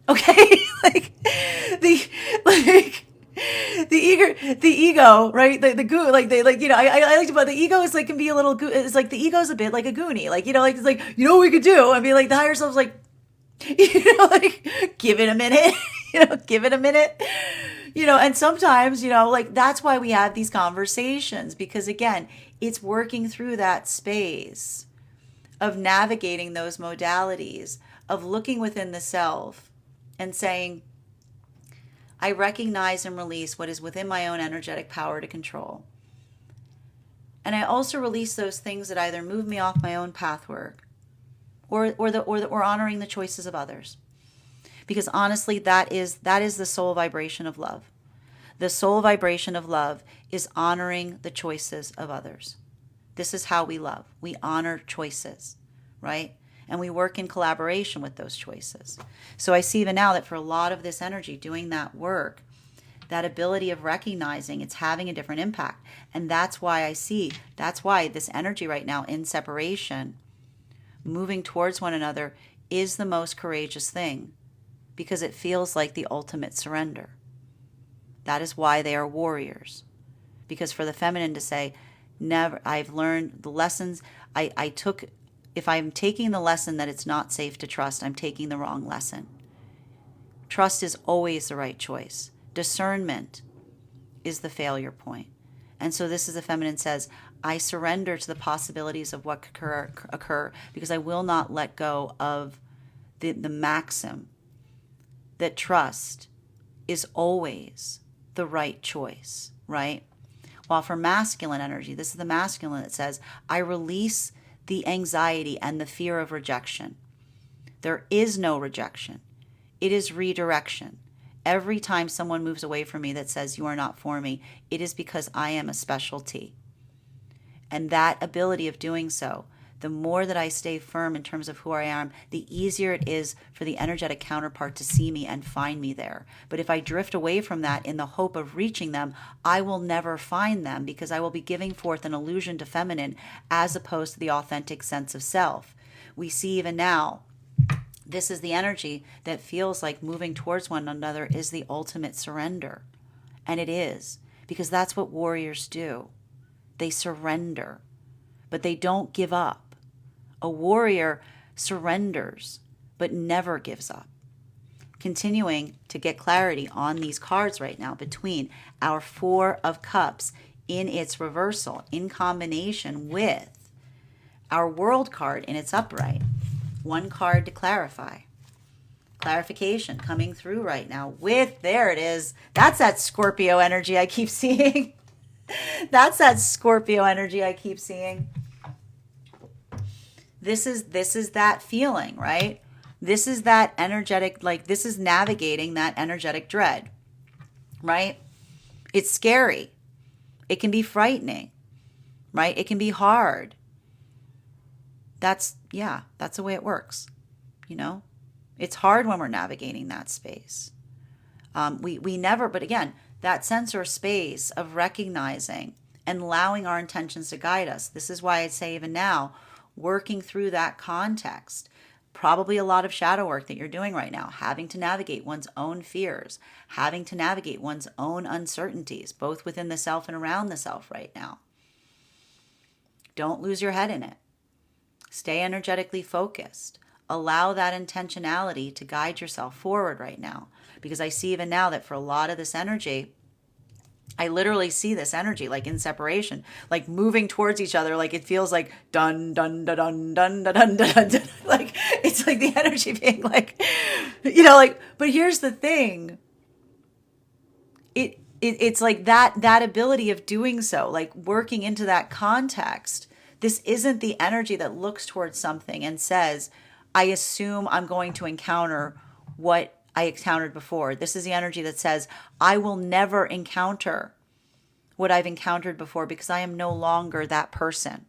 okay? like the ego, right? The goo, like they, like, I like to, but the ego is like, can be a little it's like the ego is a bit like a goonie, like, like, it's like, what we could do. I mean, like the higher self's like, like, give it a minute, give it a minute, and sometimes, like, that's why we have these conversations, because again, it's working through that space of navigating those modalities, of looking within the self and saying, I recognize and release what is within my own energetic power to control. And I also release those things that either move me off my own pathwork or honoring the choices of others. Because honestly, that is the soul vibration of love. The soul vibration of love is honoring the choices of others. This is how we love. We honor choices, right? And we work in collaboration with those choices. So I see even now that for a lot of this energy doing that work, that ability of recognizing it's having a different impact. And that's why this energy right now in separation, moving towards one another, is the most courageous thing, because it feels like the ultimate surrender. That is why they are warriors. Because for the feminine to say, never, I've learned the lessons I took. If I'm taking the lesson that it's not safe to trust, I'm taking the wrong lesson. Trust is always the right choice. Discernment is the failure point. And so this is the feminine says, I surrender to the possibilities of what could occur, because I will not let go of the maxim that trust is always the right choice, right? While for masculine energy, this is the masculine that says, I release the anxiety and the fear of rejection. There is no rejection. It is redirection. Every time someone moves away from me that says you are not for me, it is because I am a specialty. And that ability of doing so, the more that I stay firm in terms of who I am, the easier it is for the energetic counterpart to see me and find me there. But if I drift away from that in the hope of reaching them, I will never find them, because I will be giving forth an illusion to feminine as opposed to the authentic sense of self. We see even now, this is the energy that feels like moving towards one another is the ultimate surrender. And it is, because that's what warriors do. They surrender, but they don't give up. A warrior surrenders, but never gives up. Continuing to get clarity on these cards right now between our Four of Cups in its reversal, in combination with our World card in its upright. One card to clarify. Clarification coming through right now with, there it is. That's that Scorpio energy I keep seeing. That's that Scorpio energy I keep seeing. This is that feeling, right? This is that energetic, like this is navigating that energetic dread, right? It's scary. It can be frightening, right? It can be hard. That's the way it works, It's hard when we're navigating that space. We never, but again, that sense or space of recognizing and allowing our intentions to guide us. This is why I say even now, working through that context, probably a lot of shadow work that you're doing right now, having to navigate one's own fears, having to navigate one's own uncertainties, both within the self and around the self right now. Don't lose your head in it. Stay energetically focused. Allow that intentionality to guide yourself forward right now. Because I see even now that for a lot of this energy, I literally see this energy like in separation, like moving towards each other. Like it feels like dun, dun, dun, dun, dun, dun, dun, dun, dun. Like it's like the energy being like, but here's the thing. It's like that ability of doing so, like working into that context. This isn't the energy that looks towards something and says, I assume I'm going to encounter what I encountered before. This is the energy that says, I will never encounter what I've encountered before because I am no longer that person.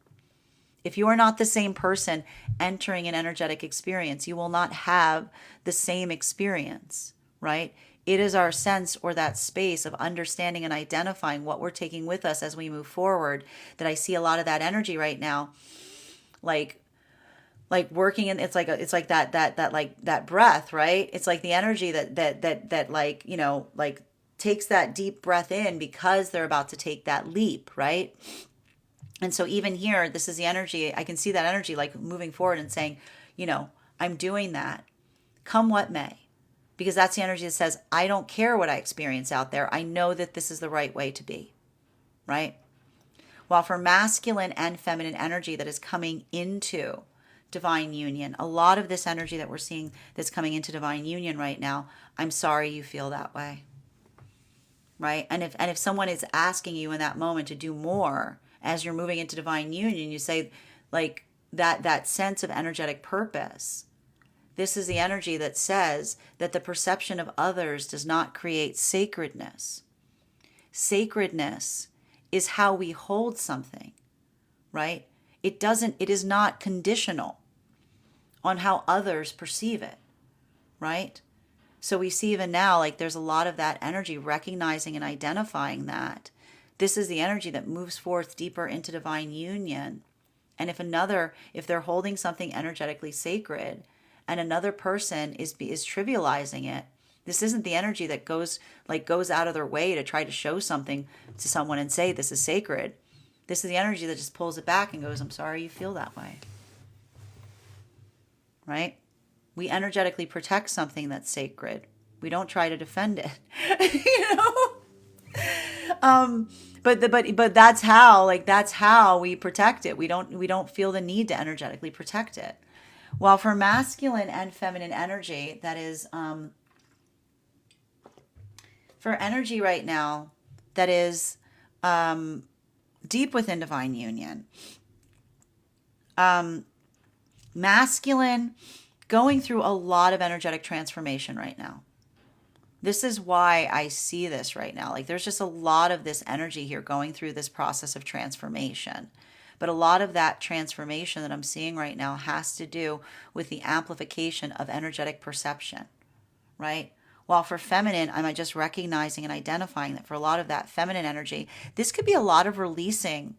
If you are not the same person entering an energetic experience, you will not have the same experience, right? It is our sense or that space of understanding and identifying what we're taking with us as we move forward that I see a lot of that energy right now, like working in, it's like that breath, right? It's like the energy that like takes that deep breath in because they're about to take that leap, right? And so even here, this is the energy. I can see that energy like moving forward and saying, I'm doing that, come what may. Because that's the energy that says, I don't care what I experience out there. I know that this is the right way to be, right? While for masculine and feminine energy that is coming into divine union, a lot of this energy that we're seeing that's coming into divine union right now, I'm sorry you feel that way, right? And if someone is asking you in that moment to do more as you're moving into divine union, you say like that sense of energetic purpose. This is the energy that says that the perception of others does not create sacredness. Sacredness is how we hold something, right? It is not conditional on how others perceive it, right? So we see even now, like there's a lot of that energy recognizing and identifying that. This is the energy that moves forth deeper into divine union. And if they're holding something energetically sacred, and another person is trivializing it, this isn't the energy that goes out of their way to try to show something to someone and say this is sacred. This is the energy that just pulls it back and goes, I'm sorry you feel that way. Right? We energetically protect something that's sacred. We don't try to defend it. But that's how we protect it. We don't feel the need to energetically protect it. While for masculine and feminine energy, that is for energy right now that is deep within divine union. Masculine going through a lot of energetic transformation right now. This is why I see this right now. Like there's just a lot of this energy here going through this process of transformation. But a lot of that transformation that I'm seeing right now has to do with the amplification of energetic perception, right? While for feminine, I'm just recognizing and identifying that for a lot of that feminine energy, this could be a lot of releasing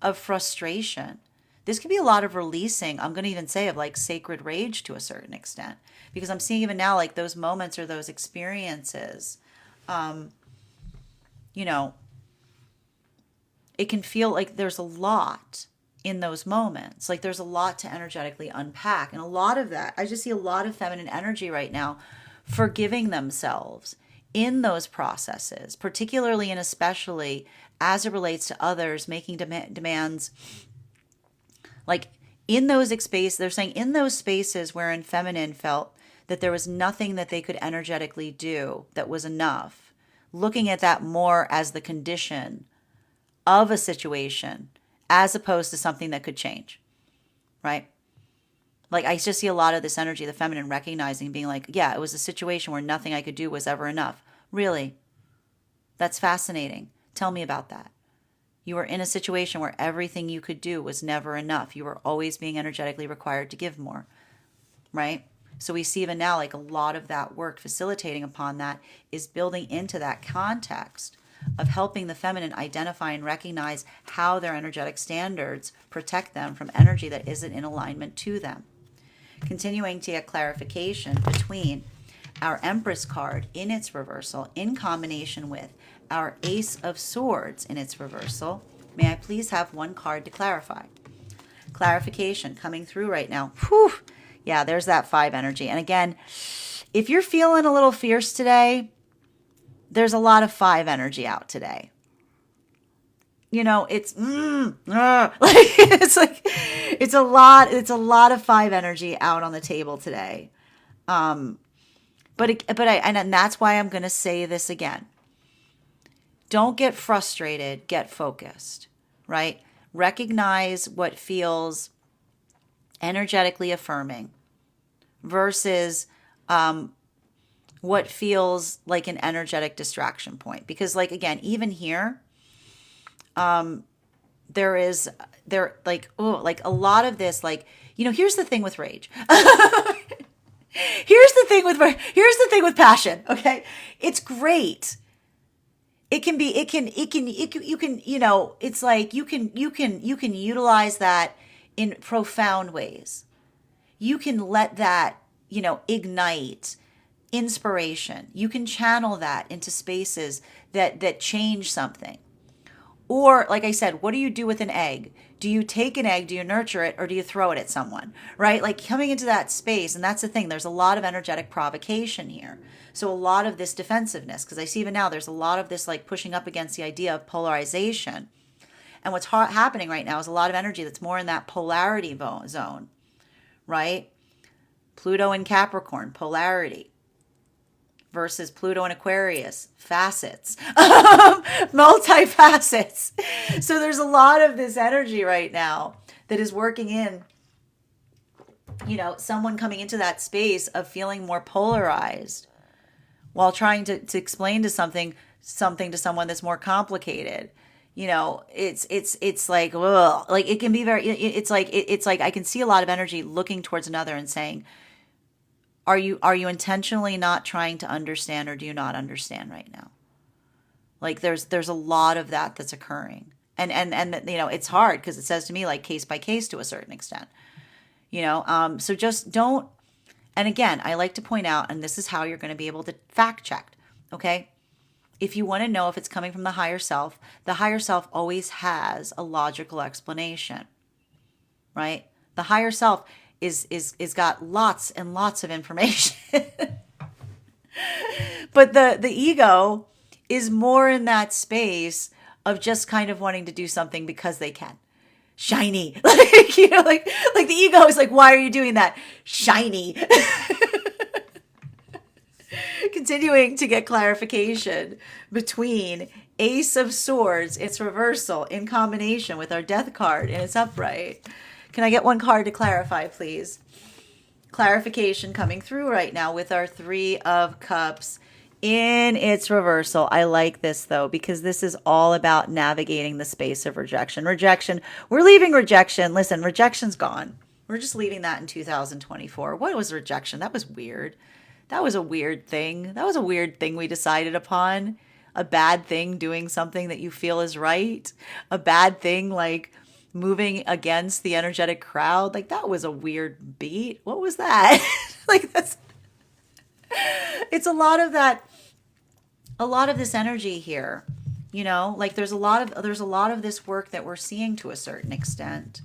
of frustration. This could be a lot of releasing, I'm going to even say, of like sacred rage to a certain extent. Because I'm seeing even now like those moments or those experiences, it can feel like there's a lot in those moments. Like there's a lot to energetically unpack. And a lot of that, I just see a lot of feminine energy right now forgiving themselves in those processes, particularly and especially as it relates to others, making demands. Like in those spaces, they're saying in those spaces wherein feminine felt that there was nothing that they could energetically do that was enough, looking at that more as the condition of a situation as opposed to something that could change, right? Like I just see a lot of this energy, the feminine recognizing, being like, yeah, it was a situation where nothing I could do was ever enough. Really? That's fascinating. Tell me about that. You were in a situation where everything you could do was never enough. You were always being energetically required to give more, right? So we see even now like a lot of that work facilitating upon that is building into that context of helping the feminine identify and recognize how their energetic standards protect them from energy that isn't in alignment to them. Continuing to get clarification between our Empress card in its reversal in combination with our Ace of Swords in its reversal. May I please have one card to clarify? Clarification coming through right now. Whew. Yeah, there's that 5 energy. And again, if you're feeling a little fierce today, there's a lot of 5 energy out today. It's it's a lot of 5 energy out on the table today. And that's why I'm going to say this again. Don't get frustrated, get focused, right? Recognize what feels energetically affirming versus what feels like an energetic distraction point. Because like, again, even here, there like a lot of this, like, here's the thing with rage. Here's the thing with passion. Okay. It's great. It's like you can utilize that in profound ways. You can let that, ignite inspiration. You can channel that into spaces that change something. Or, like I said, what do you do with an egg? Do you take an egg, do you nurture it, or do you throw it at someone, right? Like coming into that space, and that's the thing, there's a lot of energetic provocation here. So a lot of this defensiveness, because I see even now there's a lot of this like pushing up against the idea of polarization. And what's happening right now is a lot of energy that's more in that polarity zone, right? Pluto in Capricorn, polarity, versus Pluto in Aquarius, facets, multifacets. So there's a lot of this energy right now that is working in, someone coming into that space of feeling more polarized while trying to explain to something to someone that's more complicated. It's like, ugh, like it can be very, it's like I can see a lot of energy looking towards another and saying, are you intentionally not trying to understand, or do you not understand right now? Like there's a lot of that that's occurring. And it's hard because it says to me like case by case to a certain extent. So just don't, and again, I like to point out, and this is how you're going to be able to fact check, okay? If you want to know if it's coming from the higher self always has a logical explanation, right? The higher self is got lots and lots of information. But the ego is more in that space of just kind of wanting to do something because they can. Shiny. Like, like the ego is like, why are you doing that? Shiny. Continuing to get clarification between Ace of Swords, its reversal, in combination with our Death card in its upright. Can I get one card to clarify, please? Clarification coming through right now with our Three of Cups in its reversal. I like this, though, because this is all about navigating the space of rejection. Rejection. We're leaving rejection. Listen, rejection's gone. We're just leaving that in 2024. What was rejection? That was weird. That was a weird thing. That was a weird thing we decided upon. A bad thing, doing something that you feel is right. A bad thing, like moving against the energetic crowd. Like, that was a weird beat. What was that? Like, it's a lot of that, a lot of this energy here, like there's a lot of this work that we're seeing to a certain extent.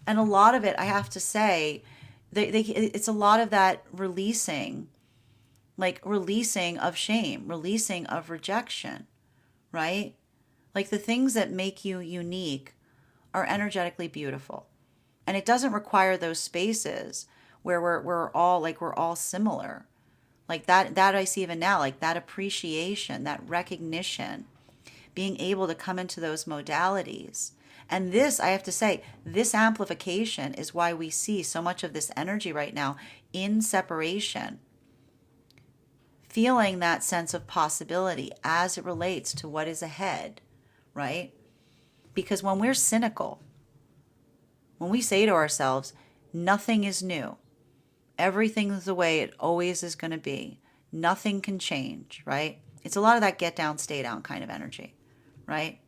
And a lot of it, I have to say, it's a lot of that releasing of shame, releasing of rejection, right? Like the things that make you unique are energetically beautiful. And it doesn't require those spaces where we're all similar. Like that I see even now, like that appreciation, that recognition, being able to come into those modalities. And this, I have to say, this amplification is why we see so much of this energy right now in separation, feeling that sense of possibility as it relates to what is ahead, right? Because when we're cynical, when we say to ourselves, nothing is new, everything is the way it always is going to be, nothing can change, right? It's a lot of that get down, stay down kind of energy, right?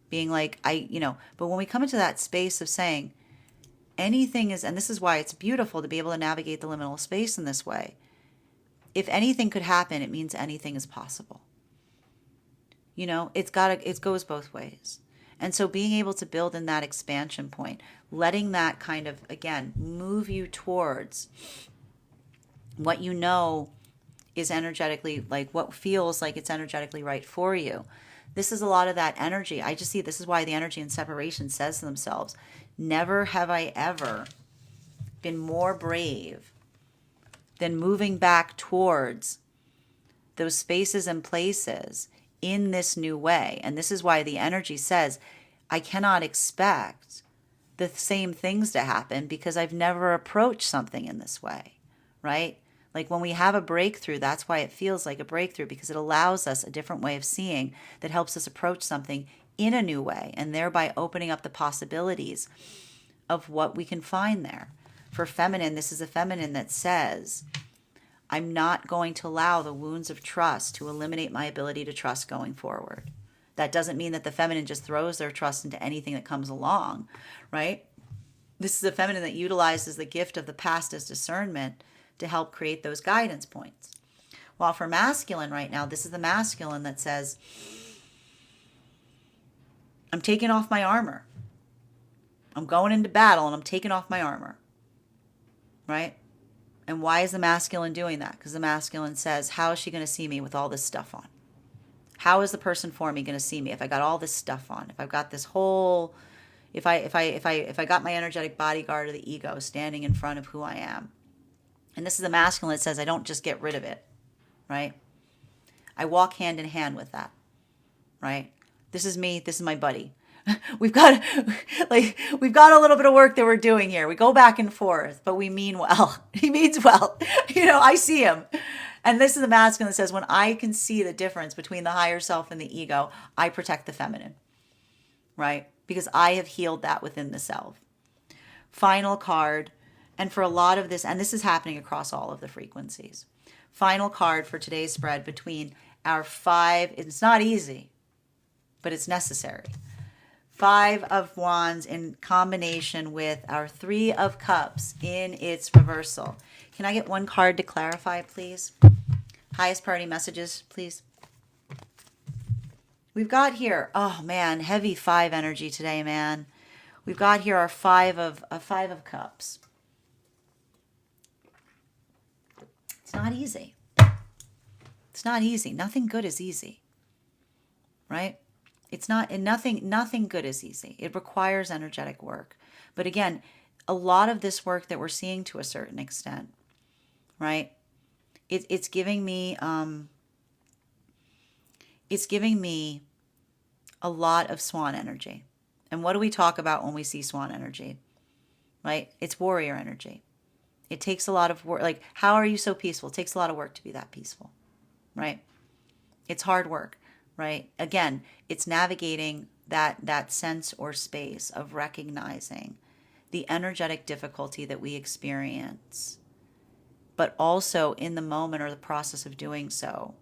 Being like, but when we come into that space of saying anything is, and this is why it's beautiful to be able to navigate the liminal space in this way. If anything could happen, it means anything is possible. It goes both ways. And so being able to build in that expansion point, letting that kind of, again, move you towards what you know is energetically, like what feels like it's energetically right for you. This is a lot of that energy. I just see this is why the energy in separation says to themselves, never have I ever been more brave than moving back towards those spaces and places in this new way. And this is why the energy says, I cannot expect the same things to happen because I've never approached something in this way, right? Like when we have a breakthrough, that's why it feels like a breakthrough, because it allows us a different way of seeing that helps us approach something in a new way, and thereby opening up the possibilities of what we can find there. For feminine, this is a feminine that says, I'm not going to allow the wounds of trust to eliminate my ability to trust going forward. That doesn't mean that the feminine just throws their trust into anything that comes along, right? This is a feminine that utilizes the gift of the past as discernment to help create those guidance points. While for masculine right now, this is the masculine that says, I'm taking off my armor. I'm going into battle and I'm taking off my armor. Right? And why is the masculine doing that? Because the masculine says, how is she going to see me with all this stuff on? How is the person for me going to see me if I got all this stuff on? If I've got this whole, if I got my energetic bodyguard of the ego standing in front of who I am. And this is the masculine that says, I don't just get rid of it, right? I walk hand in hand with that, right? This is me. This is my buddy. We've got a little bit of work that we're doing here. We go back and forth, but we mean well. He means well. I see him. And this is the masculine that says, when I can see the difference between the higher self and the ego, I protect the feminine, right? Because I have healed that within the self. Final card, and for a lot of this, and this is happening across all of the frequencies. Final card for today's spread between our 5, it's not easy, but it's necessary. 5 of Wands in combination with our 3 of Cups in its reversal. Can I get one card to clarify, please? Highest priority messages, please. We've got here, oh man, heavy 5 energy today, man. We've got here our 5 of Cups. It's not easy. It's not easy. Nothing good is easy, right? It's not, and nothing good is easy. It requires energetic work. But again, a lot of this work that we're seeing to a certain extent, right? It's giving me a lot of swan energy. And what do we talk about when we see swan energy? Right? It's warrior energy. It takes a lot of work. Like, how are you so peaceful? It takes a lot of work to be that peaceful, right? It's hard work. Right? Again, it's navigating that sense or space of recognizing the energetic difficulty that we experience, but also in the moment or the process of doing so.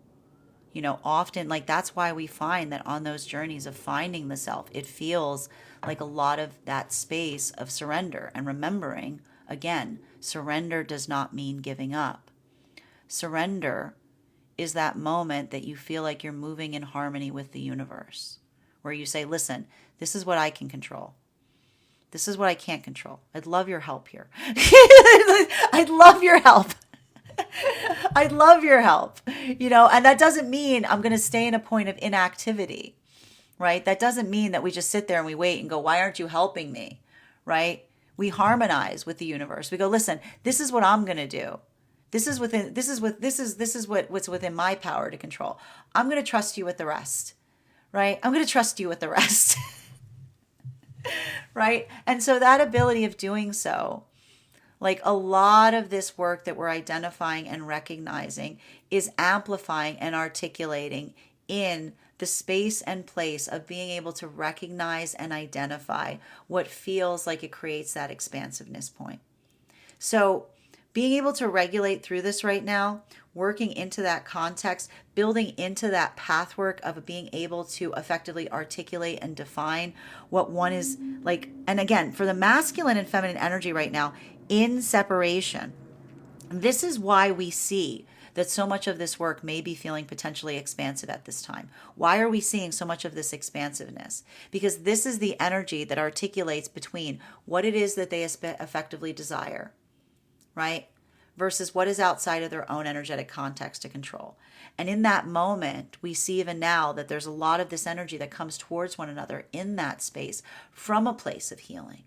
Often, like, that's why we find that on those journeys of finding the self, it feels like a lot of that space of surrender and remembering, again, surrender does not mean giving up. Surrender is that moment that you feel like you're moving in harmony with the universe, where you say, listen, this is what I can control. This is what I can't control. I'd love your help here. I'd love your help. I'd love your help. And that doesn't mean I'm going to stay in a point of inactivity, right? That doesn't mean that we just sit there and we wait and go, why aren't you helping me, right? We harmonize with the universe. We go, listen, this is what I'm going to do. This is what's within my power to control. I'm going to trust you with the rest, right? I'm going to trust you with the rest, right? And so that ability of doing so, like, a lot of this work that we're identifying and recognizing is amplifying and articulating in the space and place of being able to recognize and identify what feels like it creates that expansiveness point. So being able to regulate through this right now, working into that context, building into that pathwork of being able to effectively articulate and define what one is like. And again, for the masculine and feminine energy right now in separation, this is why we see that so much of this work may be feeling potentially expansive at this time. Why are we seeing so much of this expansiveness? Because this is the energy that articulates between what it is that they effectively desire, right? Versus what is outside of their own energetic context to control. And in that moment, we see even now that there's a lot of this energy that comes towards one another in that space from a place of healing,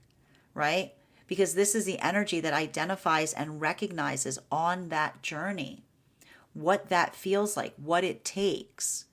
right? Because this is the energy that identifies and recognizes on that journey what that feels like, what it takes,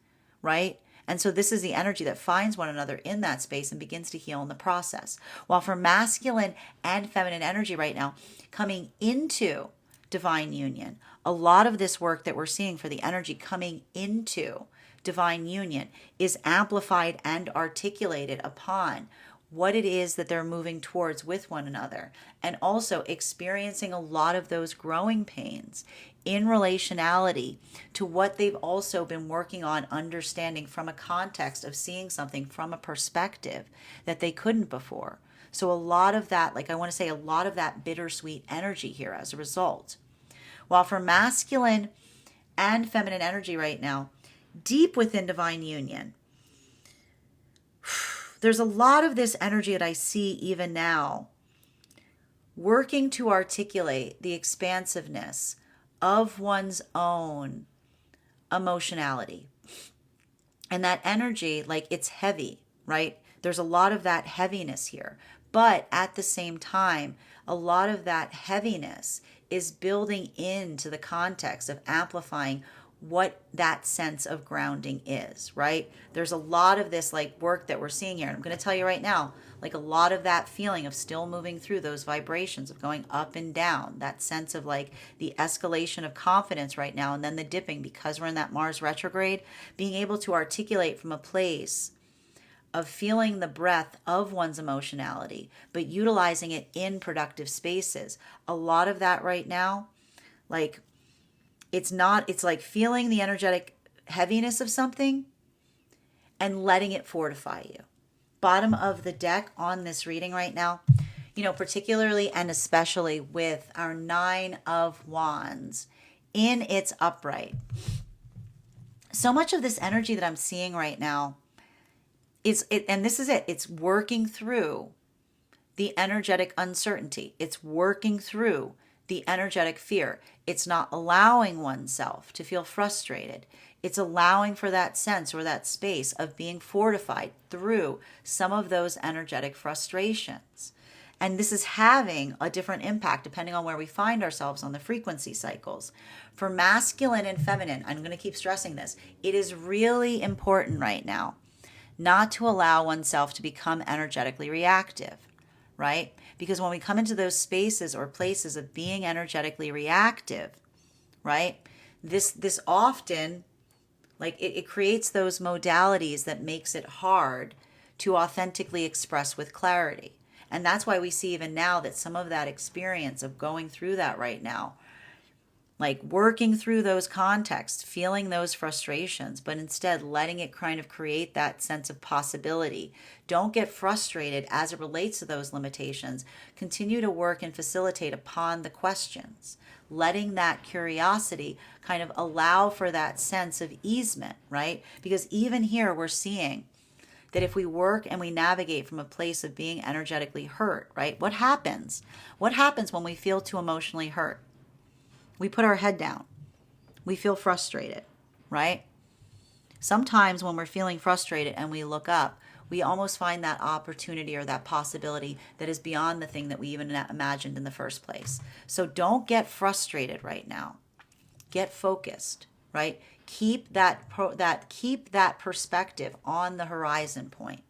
right? And so this is the energy that finds one another in that space and begins to heal in the process. While for masculine and feminine energy right now, coming into divine union, a lot of this work that we're seeing for the energy coming into divine union is amplified and articulated upon what it is that they're moving towards with one another, and also experiencing a lot of those growing pains in relationality to what they've also been working on understanding from a context of seeing something from a perspective that they couldn't before. So a lot of that, like I want to say, a lot of that bittersweet energy here as a result. While for masculine and feminine energy right now, deep within divine union. There's a lot of this energy that I see even now working to articulate the expansiveness of one's own emotionality. And that energy, like, it's heavy, right? There's a lot of that heaviness here. But at the same time, a lot of that heaviness is building into the context of amplifying what that sense of grounding is, right? There's a lot of this like work that we're seeing here. And I'm going to tell you right now, like a lot of that feeling of still moving through those vibrations of going up and down, that sense of like the escalation of confidence right now, and then the dipping because we're in that Mars retrograde, being able to articulate from a place of feeling the breath of one's emotionality, but utilizing it in productive spaces. A lot of that right now, like, it's like feeling the energetic heaviness of something and letting it fortify you. Bottom of the deck on this reading right now, particularly and especially with our 9 of Wands in its upright. So much of this energy that I'm seeing right now and this is it. It's working through the energetic uncertainty. It's working through the energetic fear. It's not allowing oneself to feel frustrated. It's allowing for that sense or that space of being fortified through some of those energetic frustrations. And this is having a different impact depending on where we find ourselves on the frequency cycles. For masculine and feminine, I'm going to keep stressing this, it is really important right now not to allow oneself to become energetically reactive, right? Because when we come into those spaces or places of being energetically reactive, right, this often, like, it creates those modalities that makes it hard to authentically express with clarity. And that's why we see even now that some of that experience of going through that right now, like working through those contexts, feeling those frustrations, but instead letting it kind of create that sense of possibility. Don't get frustrated as it relates to those limitations. Continue to work and facilitate upon the questions, letting that curiosity kind of allow for that sense of easement, right? Because even here we're seeing that if we work and we navigate from a place of being energetically hurt, right? What happens? What happens when we feel too emotionally hurt? We put our head down. We feel frustrated, right? Sometimes when we're feeling frustrated and we look up, we almost find that opportunity or that possibility that is beyond the thing that we even imagined in the first place. So don't get frustrated right now. Get focused, right? Keep that perspective on the horizon point.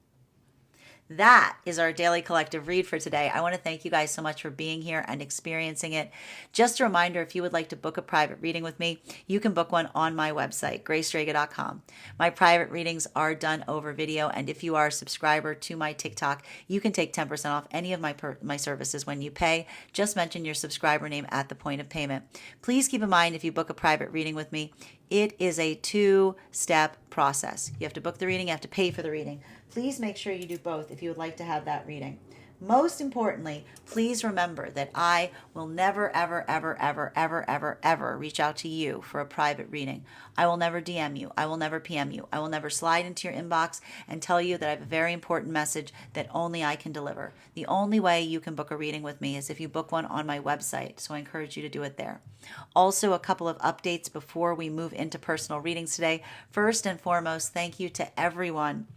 That is our daily collective read for today. I want to thank you guys so much for being here and experiencing it. Just a reminder, if you would like to book a private reading with me, you can book one on my website, gracestrega.com. My private readings are done over video, and if you are a subscriber to my TikTok, you can take 10% off any of my services when you pay. Just mention your subscriber name at the point of payment. Please keep in mind, if you book a private reading with me, it is a 2-step process. You have to book the reading, you have to pay for the reading. Please make sure you do both if you would like to have that reading. Most importantly, please remember that I will never, ever, ever, ever, ever, ever, ever reach out to you for a private reading. I will never DM you. I will never PM you. I will never slide into your inbox and tell you that I have a very important message that only I can deliver. The only way you can book a reading with me is if you book one on my website, so I encourage you to do it there. Also, a couple of updates before we move into personal readings today. First and foremost, thank you to everyone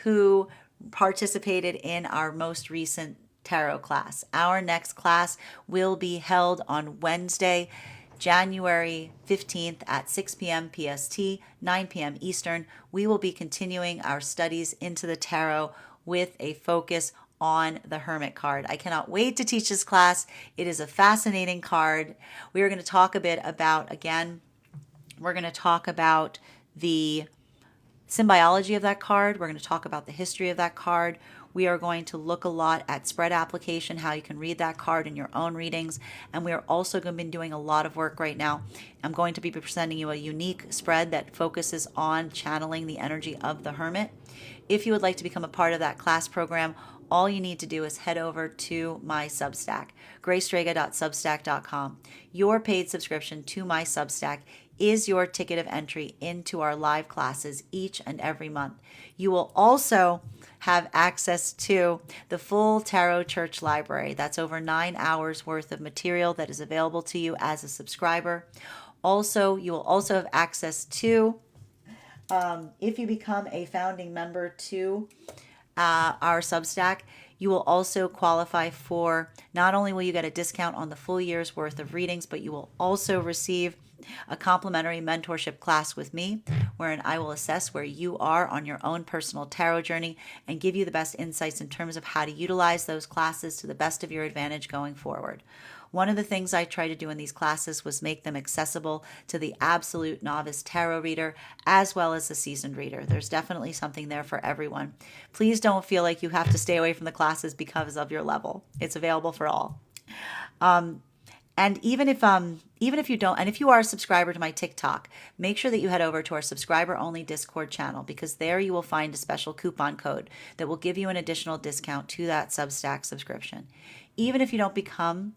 who participated in our most recent tarot class. Our next class will be held on Wednesday, January 15th at 6 p.m. PST, 9 p.m. Eastern. We will be continuing our studies into the tarot with a focus on the Hermit card. I cannot wait to teach this class. It is a fascinating card. We are going to talk a bit about, again, we're going to talk about the symbiology of that card. We're going to talk about the history of that card. We are going to look a lot at spread application, how you can read that card in your own readings. And we are also going to be doing a lot of work right now. I'm going to be presenting you a unique spread that focuses on channeling the energy of the Hermit. If you would like to become a part of that class program, all you need to do is head over to my Substack, gracestrega.substack.com. Your paid subscription to my Substack is your ticket of entry into our live classes each and every month. You will also have access to the full Tarot Church Library. That's over 9 hours worth of material that is available to you as a subscriber. Also, you will also have access to, if you become a founding member to our Substack, you will also qualify for, not only will you get a discount on the full year's worth of readings, but you will also receive a complimentary mentorship class with me, wherein I will assess where you are on your own personal tarot journey and give you the best insights in terms of how to utilize those classes to the best of your advantage going forward. One of the things I try to do in these classes was make them accessible to the absolute novice tarot reader as well as the seasoned reader. There's definitely something there for everyone. Please don't feel like you have to stay away from the classes because of your level. It's available for all. And even if you don't, and if you are a subscriber to my TikTok, make sure that you head over to our subscriber only Discord channel, because there you will find a special coupon code that will give you an additional discount to that Substack subscription. Even if you don't become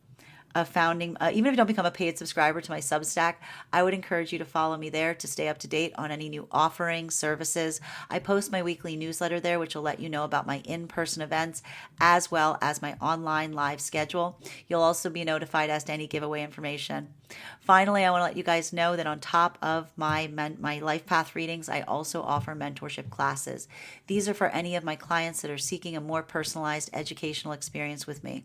even if you don't become a paid subscriber to my Substack, I would encourage you to follow me there to stay up to date on any new offerings, services. I post my weekly newsletter there, which will let you know about my in-person events as well as my online live schedule. You'll also be notified as to any giveaway information. Finally, I want to let you guys know that on top of my life path readings, I also offer mentorship classes. These are for any of my clients that are seeking a more personalized educational experience with me.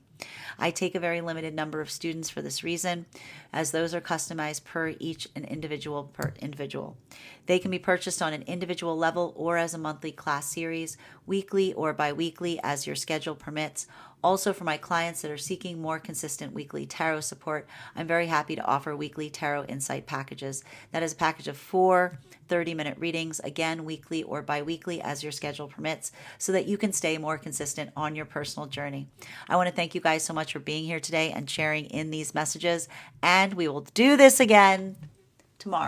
I take a very limited number of students for this reason, as those are customized per individual. They can be purchased on an individual level or as a monthly class series, weekly or bi-weekly as your schedule permits. Also, for my clients that are seeking more consistent weekly tarot support, I'm very happy to offer weekly tarot insight packages. That is a package of 4 30-minute readings, again, weekly or bi-weekly as your schedule permits, so that you can stay more consistent on your personal journey. I want to thank you guys so much for being here today and sharing in these messages, and we will do this again tomorrow.